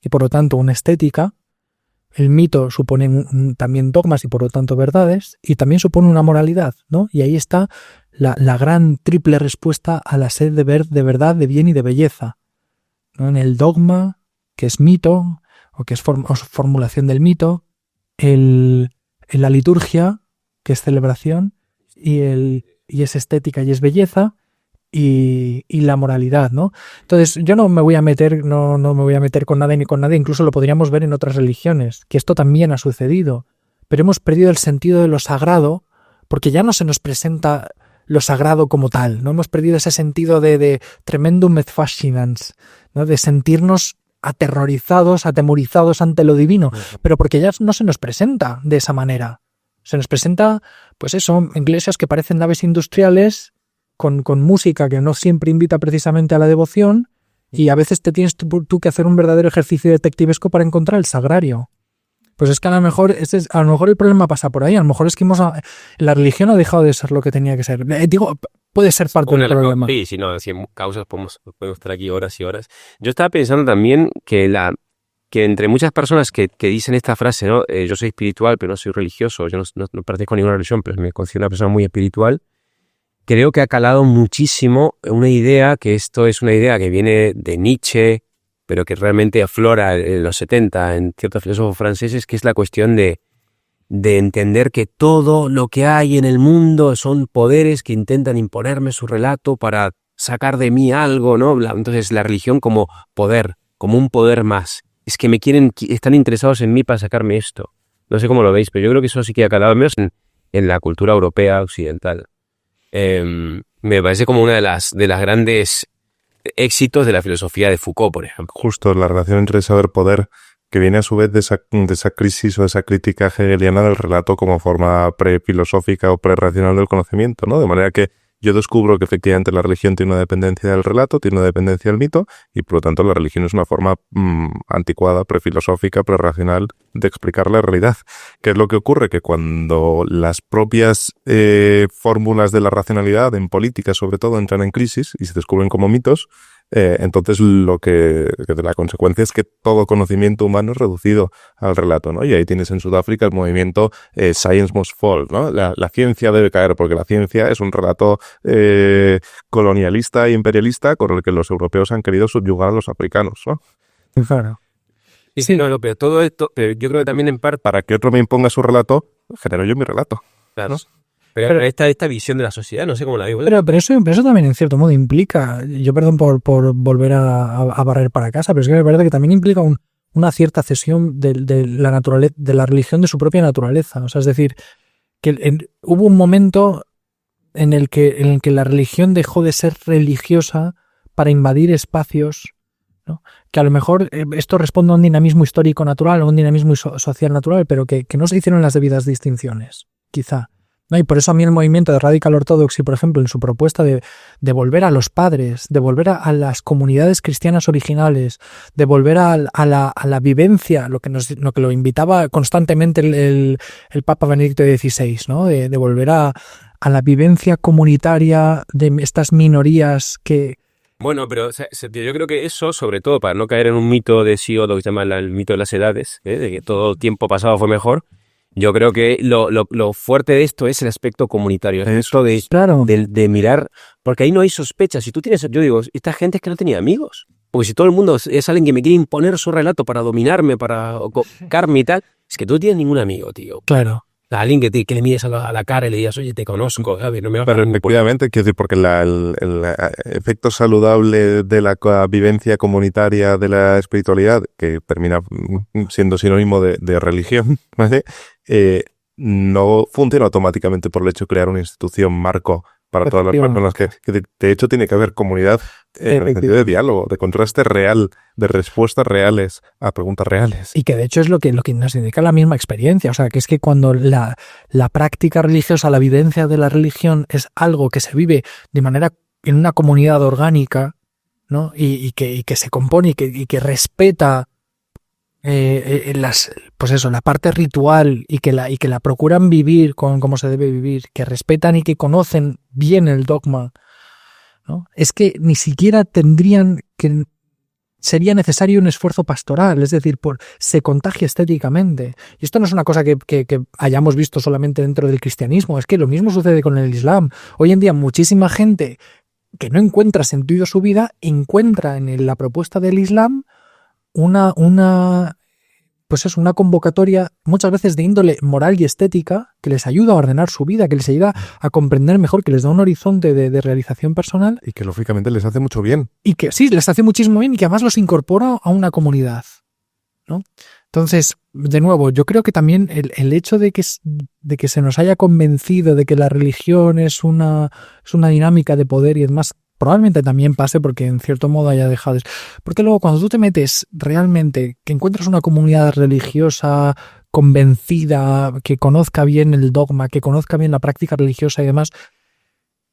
y por lo tanto una estética el mito supone también dogmas y por lo tanto verdades, y también supone una moralidad, ¿no? Y ahí está la gran triple respuesta a la sed de verdad, de bien y de belleza, ¿no? En el dogma, que es mito, o que es formulación del mito, en la liturgia, que es celebración, y es estética y es belleza, y la moralidad, ¿no? Entonces, yo no me voy a meter con nada ni con nadie, incluso lo podríamos ver en otras religiones, que esto también ha sucedido, pero hemos perdido el sentido de lo sagrado, porque ya no se nos presenta lo sagrado como tal, no hemos perdido ese sentido de tremendum et fascinans, ¿no? De sentirnos atemorizados ante lo divino, pero porque ya no se nos presenta de esa manera. Se nos presenta, pues eso, iglesias que parecen naves industriales, con música que no siempre invita precisamente a la devoción, y a veces te tienes tú que hacer un verdadero ejercicio detectivesco para encontrar el sagrario. Pues es que a lo mejor el problema pasa por ahí, a lo mejor es que la religión ha dejado de ser lo que tenía que ser. Puede ser parte del problema. Sí, si no, si en causas podemos estar aquí horas y horas. Yo estaba pensando también que entre muchas personas que dicen esta frase, ¿no? Yo soy espiritual, pero no soy religioso, yo no pertenezco a ninguna religión, pero me considero una persona muy espiritual. Creo que ha calado muchísimo una idea, que esto es una idea que viene de Nietzsche, pero que realmente aflora en los 70 en ciertos filósofos franceses, que es la cuestión de entender que todo lo que hay en el mundo son poderes que intentan imponerme su relato para sacar de mí algo, ¿no? Entonces la religión como poder, como un poder más. Es que están interesados en mí para sacarme esto. No sé cómo lo veis, pero yo creo que eso sí que ha calado, al menos en la cultura europea occidental. Me parece como una de las grandes éxitos de la filosofía de Foucault, por ejemplo. Justo la relación entre saber-poder, que viene a su vez de esa crisis o esa crítica hegeliana del relato como forma prefilosófica o prerracional del conocimiento, ¿no? De manera que yo descubro que efectivamente la religión tiene una dependencia del relato, tiene una dependencia del mito, y por lo tanto la religión es una forma anticuada, prefilosófica, prerracional de explicar la realidad. ¿Qué es lo que ocurre? Que cuando las propias fórmulas de la racionalidad, en política sobre todo, entran en crisis y se descubren como mitos, entonces la consecuencia es que todo conocimiento humano es reducido al relato, ¿no? Y ahí tienes en Sudáfrica el movimiento Science Must Fall, ¿no? La ciencia debe caer, porque la ciencia es un relato colonialista e imperialista con el que los europeos han querido subyugar a los africanos, ¿no? Claro. Sí, no, pero todo esto, pero yo creo que también en parte para que otro me imponga su relato, genero yo mi relato. Claro. ¿No? Pero esta visión de la sociedad, no sé cómo la digo. Pero eso también en cierto modo implica, yo perdón por volver a barrer para casa, pero es que me parece que también implica una cierta cesión de la religión de su propia naturaleza. O sea, es decir, que hubo un momento en el que la religión dejó de ser religiosa para invadir espacios, ¿no? Que a lo mejor esto responde a un dinamismo histórico natural o a un dinamismo social natural, pero que no se hicieron las debidas distinciones, quizá. ¿No? Y por eso a mí el movimiento de Radical Orthodoxy, por ejemplo, en su propuesta de volver a los padres, de volver a las comunidades cristianas originales, de volver a la vivencia, lo que lo invitaba constantemente el Papa Benedicto XVI, ¿no? De volver a la vivencia comunitaria de estas minorías que... Bueno, pero yo creo que eso, sobre todo, para no caer en un mito de Siodo que se llama el mito de las edades, de que todo tiempo pasado fue mejor. Yo creo que lo fuerte de esto es el aspecto comunitario. Es esto de mirar, porque ahí no hay sospechas. Si tú tienes, yo digo, esta gente es que no tenía amigos. Porque si todo el mundo es alguien que me quiere imponer su relato para dominarme, para cocarme y tal, es que tú no tienes ningún amigo, tío. Claro. A alguien que le mires a la cara y le digas, oye, te conozco, ¿sabes? No me vas a... Pero efectivamente, quiero decir, porque el efecto saludable de la vivencia comunitaria de la espiritualidad, que termina siendo sinónimo de religión, ¿vale? No funciona automáticamente por el hecho de crear una institución marco para todas las personas que de hecho tiene que haber comunidad en el sentido de diálogo, de contraste real, de respuestas reales a preguntas reales. Y que de hecho es lo que nos indica la misma experiencia. O sea, que es que cuando la práctica religiosa, la vivencia de la religión es algo que se vive de manera en una comunidad orgánica, ¿no? Y que se compone y que respeta pues eso, la parte ritual y que la procuran vivir con cómo se debe vivir, que respetan y que conocen bien el dogma, ¿no? Es que ni siquiera tendrían que sería necesario un esfuerzo pastoral, es decir, se contagia estéticamente. Y esto no es una cosa que hayamos visto solamente dentro del cristianismo, es que lo mismo sucede con el Islam. Hoy en día muchísima gente que no encuentra sentido a su vida encuentra en la propuesta del Islam una convocatoria muchas veces de índole moral y estética que les ayuda a ordenar su vida, que les ayuda a comprender mejor, que les da un horizonte de realización personal. Y que lógicamente les hace mucho bien. Y que sí, les hace muchísimo bien y que además los incorpora a una comunidad, ¿no? Entonces, de nuevo, yo creo que también el hecho de que se nos haya convencido de que la religión es una dinámica de poder y demás, probablemente también pase porque en cierto modo haya dejado. Porque luego cuando tú te metes realmente, que encuentras una comunidad religiosa convencida, que conozca bien el dogma, que conozca bien la práctica religiosa y demás,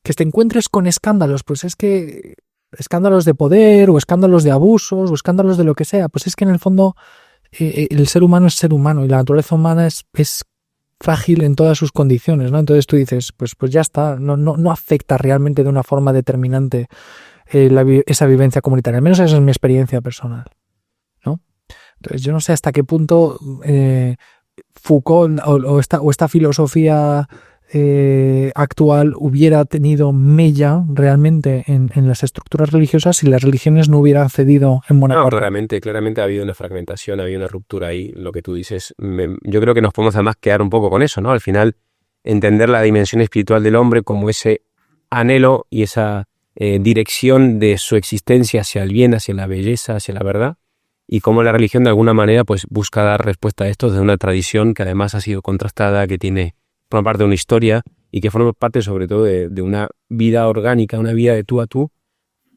que te encuentres con escándalos, pues es que escándalos de poder o escándalos de abusos o escándalos de lo que sea, pues es que en el fondo el ser humano es ser humano y la naturaleza humana es frágil en todas sus condiciones, ¿no? Entonces tú dices, pues ya está, no afecta realmente de una forma determinante esa vivencia comunitaria. Al menos esa es mi experiencia personal, ¿no? Entonces yo no sé hasta qué punto Foucault o esta filosofía actual hubiera tenido mella realmente en las estructuras religiosas si las religiones no hubieran cedido en buena parte. Claramente ha habido una fragmentación, ha habido una ruptura ahí, lo que tú dices. Yo creo que nos podemos además quedar un poco con eso, ¿no? Al final, entender la dimensión espiritual del hombre como ese anhelo y esa dirección de su existencia hacia el bien, hacia la belleza, hacia la verdad, y cómo la religión de alguna manera pues busca dar respuesta a esto desde una tradición que además ha sido contrastada, que forma parte de una historia y que forma parte sobre todo de una vida orgánica, una vida de tú a tú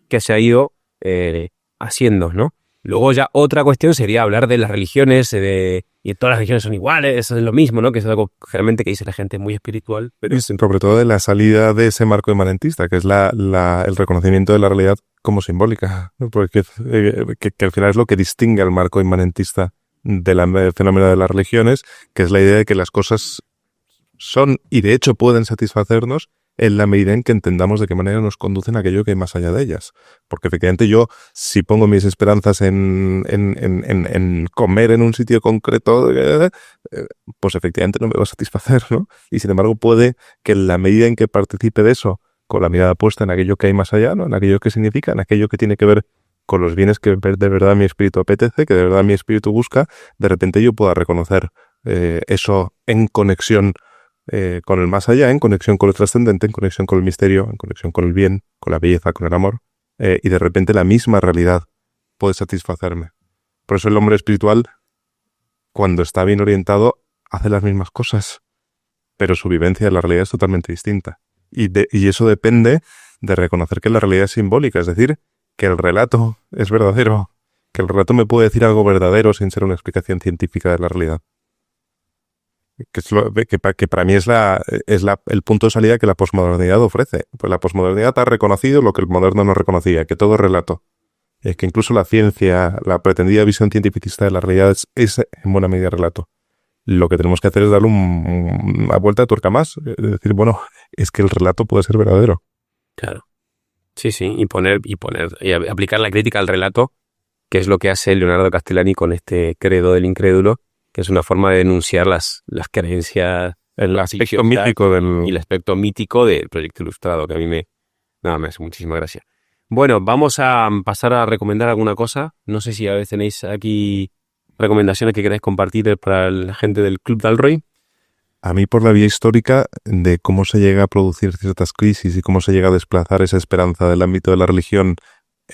que se ha ido haciendo, ¿no? Luego ya otra cuestión sería hablar de las religiones y todas las religiones son iguales, eso es lo mismo, ¿no? Que es algo generalmente que dice la gente muy espiritual. Pero y sobre todo de la salida de ese marco inmanentista, que es el reconocimiento de la realidad como simbólica, ¿no? Porque que al final es lo que distingue al marco inmanentista del fenómeno de las religiones, que es la idea de que las cosas son y de hecho pueden satisfacernos en la medida en que entendamos de qué manera nos conducen a aquello que hay más allá de ellas. Porque efectivamente yo, si pongo mis esperanzas en comer en un sitio concreto, pues efectivamente no me va a satisfacer, ¿no? Y sin embargo puede que en la medida en que participe de eso, con la mirada puesta en aquello que hay más allá, ¿no? En aquello que significa, en aquello que tiene que ver con los bienes que de verdad mi espíritu apetece, que de verdad mi espíritu busca, de repente yo pueda reconocer eso en conexión con el más allá, en conexión con lo trascendente, en conexión con el misterio, en conexión con el bien, con la belleza, con el amor, y de repente la misma realidad puede satisfacerme. Por eso el hombre espiritual, cuando está bien orientado, hace las mismas cosas, pero su vivencia de la realidad es totalmente distinta. Y eso depende de reconocer que la realidad es simbólica, es decir, que el relato es verdadero, que el relato me puede decir algo verdadero sin ser una explicación científica de la realidad. Que para mí es el punto de salida que la posmodernidad ofrece. Pues la posmodernidad ha reconocido lo que el moderno no reconocía, que todo es relato. Es que incluso la ciencia, la pretendida visión cientificista de la realidad es en buena medida relato. Lo que tenemos que hacer es darle una vuelta de tuerca más. Es decir, bueno, es que el relato puede ser verdadero. Claro. Sí, y aplicar la crítica al relato, que es lo que hace Leonardo Castellani con este credo del incrédulo, que es una forma de denunciar las creencias, el aspecto mítico y el aspecto mítico del proyecto ilustrado, que a mí me hace muchísima gracia. Bueno, vamos a pasar a recomendar alguna cosa. No sé si a veces tenéis aquí recomendaciones que queráis compartir para la gente del Club Dalroy. A mí, por la vía histórica de cómo se llega a producir ciertas crisis y cómo se llega a desplazar esa esperanza del ámbito de la religión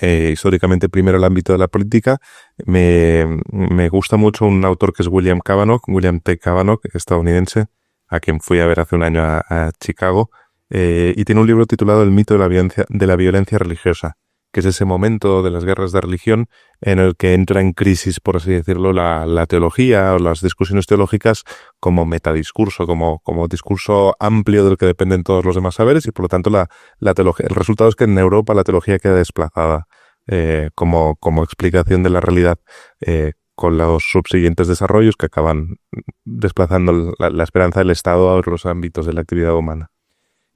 históricamente primero el ámbito de la política, me gusta mucho un autor que es William T. Kavanaugh, estadounidense, a quien fui a ver hace un año a Chicago, y tiene un libro titulado El mito de la violencia religiosa, que es ese momento de las guerras de religión en el que entra en crisis, por así decirlo, la teología o las discusiones teológicas como metadiscurso, como discurso amplio del que dependen todos los demás saberes, y por lo tanto la teología, el resultado es que en Europa la teología queda desplazada como explicación de la realidad, con los subsiguientes desarrollos que acaban desplazando la esperanza del Estado a otros ámbitos de la actividad humana.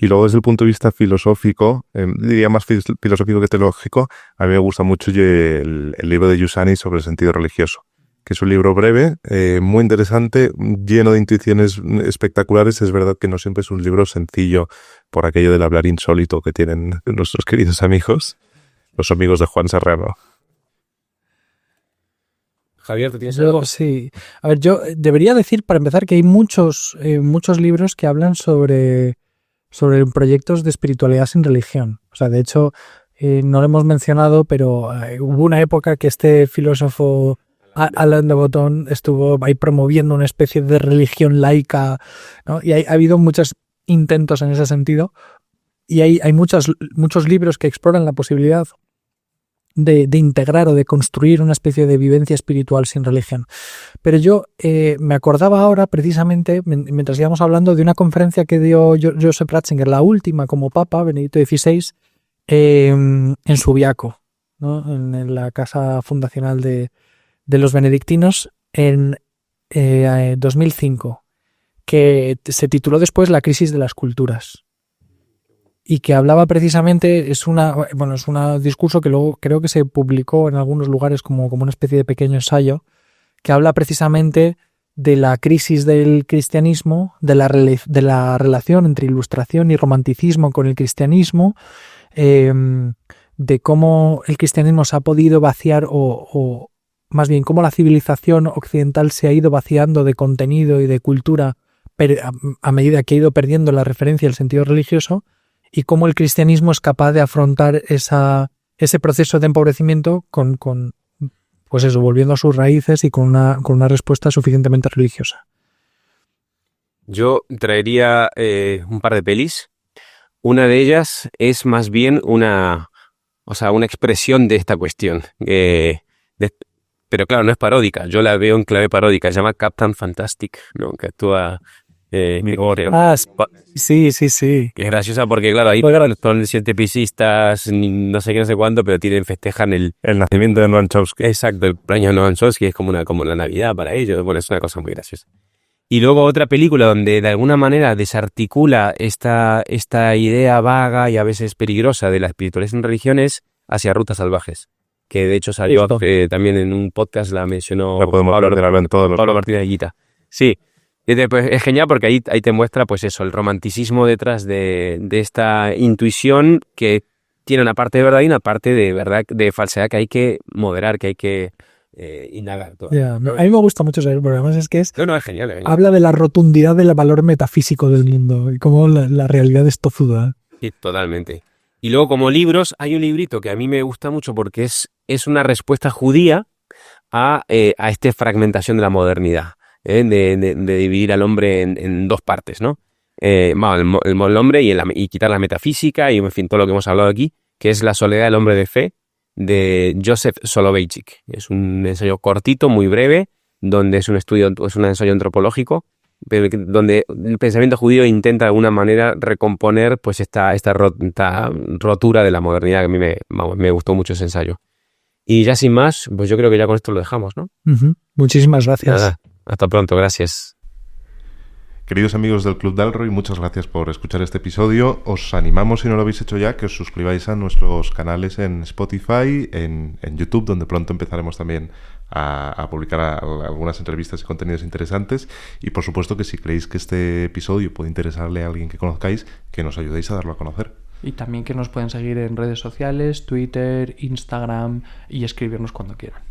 Y luego desde el punto de vista filosófico, diría más filosófico que teológico, a mí me gusta mucho el libro de Giussani sobre el sentido religioso, que es un libro breve, muy interesante, lleno de intuiciones espectaculares. Es verdad que no siempre es un libro sencillo por aquello del hablar insólito que tienen nuestros queridos amigos, los amigos de Juan Serrano. Javier, ¿tú tienes Luego, algo? sí. A ver, yo debería decir, para empezar, que hay muchos libros que hablan sobre proyectos de espiritualidad sin religión. O sea, de hecho, no lo hemos mencionado, pero hubo una época que este filósofo Alain de Botton estuvo ahí promoviendo una especie de religión laica, ¿no? Y ha habido muchos intentos en ese sentido. Y hay muchos libros que exploran la posibilidad de integrar o de construir una especie de vivencia espiritual sin religión. Pero yo me acordaba ahora, precisamente, mientras íbamos hablando, de una conferencia que dio Joseph Ratzinger, la última como Papa, Benedicto XVI, en Subiaco, ¿no? En la casa fundacional de los benedictinos, en 2005, que se tituló después La crisis de las culturas. Y que hablaba precisamente, es un discurso que luego creo que se publicó en algunos lugares como una especie de pequeño ensayo, que habla precisamente de la crisis del cristianismo, de la relación entre ilustración y romanticismo con el cristianismo, de cómo el cristianismo se ha podido vaciar o más bien cómo la civilización occidental se ha ido vaciando de contenido y de cultura a medida que ha ido perdiendo la referencia al sentido religioso, y cómo el cristianismo es capaz de afrontar ese proceso de empobrecimiento pues eso, volviendo a sus raíces y con una respuesta suficientemente religiosa. Yo traería un par de pelis. Una de ellas es más bien una expresión de esta cuestión. Pero claro, no es paródica. Yo la veo en clave paródica. Se llama Captain Fantastic, ¿no? Que actúa... Sí. Que es graciosa porque, claro, ahí son 7 piscistas, no sé qué, no sé cuánto, pero festejan el nacimiento de Noam Chomsky. Exacto, el cumpleaños de Noam Chomsky, es como la Navidad para ellos. Bueno, es una cosa muy graciosa. Y luego otra película donde de alguna manera desarticula esta idea vaga y a veces peligrosa de la espiritualidad en religiones hacia Rutas Salvajes, que de hecho salió también en un podcast, la mencionó Pablo Martínez de Guita. Sí. Pues es genial porque ahí te muestra, pues eso, el romanticismo detrás de esta intuición que tiene una parte de verdad y una parte de verdad, de falsedad que hay que moderar, que hay que indagar. A mí me gusta mucho saber, porque además es que es genial. Habla de la rotundidad del valor metafísico del mundo y cómo la realidad es tozuda. Sí, totalmente. Y luego como libros, hay un librito que a mí me gusta mucho porque es una respuesta judía a esta fragmentación de la modernidad. De dividir al hombre en dos partes, ¿no? El hombre y quitar la metafísica y, en fin, todo lo que hemos hablado aquí, que es La soledad del hombre de fe, de Joseph Soloveitchik. Es un ensayo cortito, muy breve, donde es un ensayo antropológico, pero donde el pensamiento judío intenta de alguna manera recomponer pues esta rotura de la modernidad, que a mí me gustó mucho ese ensayo. Y ya sin más, pues yo creo que ya con esto lo dejamos, ¿no? Uh-huh. Muchísimas gracias. Nada. Hasta pronto, gracias. Queridos amigos del Club Dalroy, muchas gracias por escuchar este episodio. Os animamos, si no lo habéis hecho ya, que os suscribáis a nuestros canales en Spotify, en YouTube, donde pronto empezaremos también a publicar algunas entrevistas y contenidos interesantes. Y por supuesto que si creéis que este episodio puede interesarle a alguien que conozcáis, que nos ayudéis a darlo a conocer. Y también que nos pueden seguir en redes sociales, Twitter, Instagram, y escribirnos cuando quieran.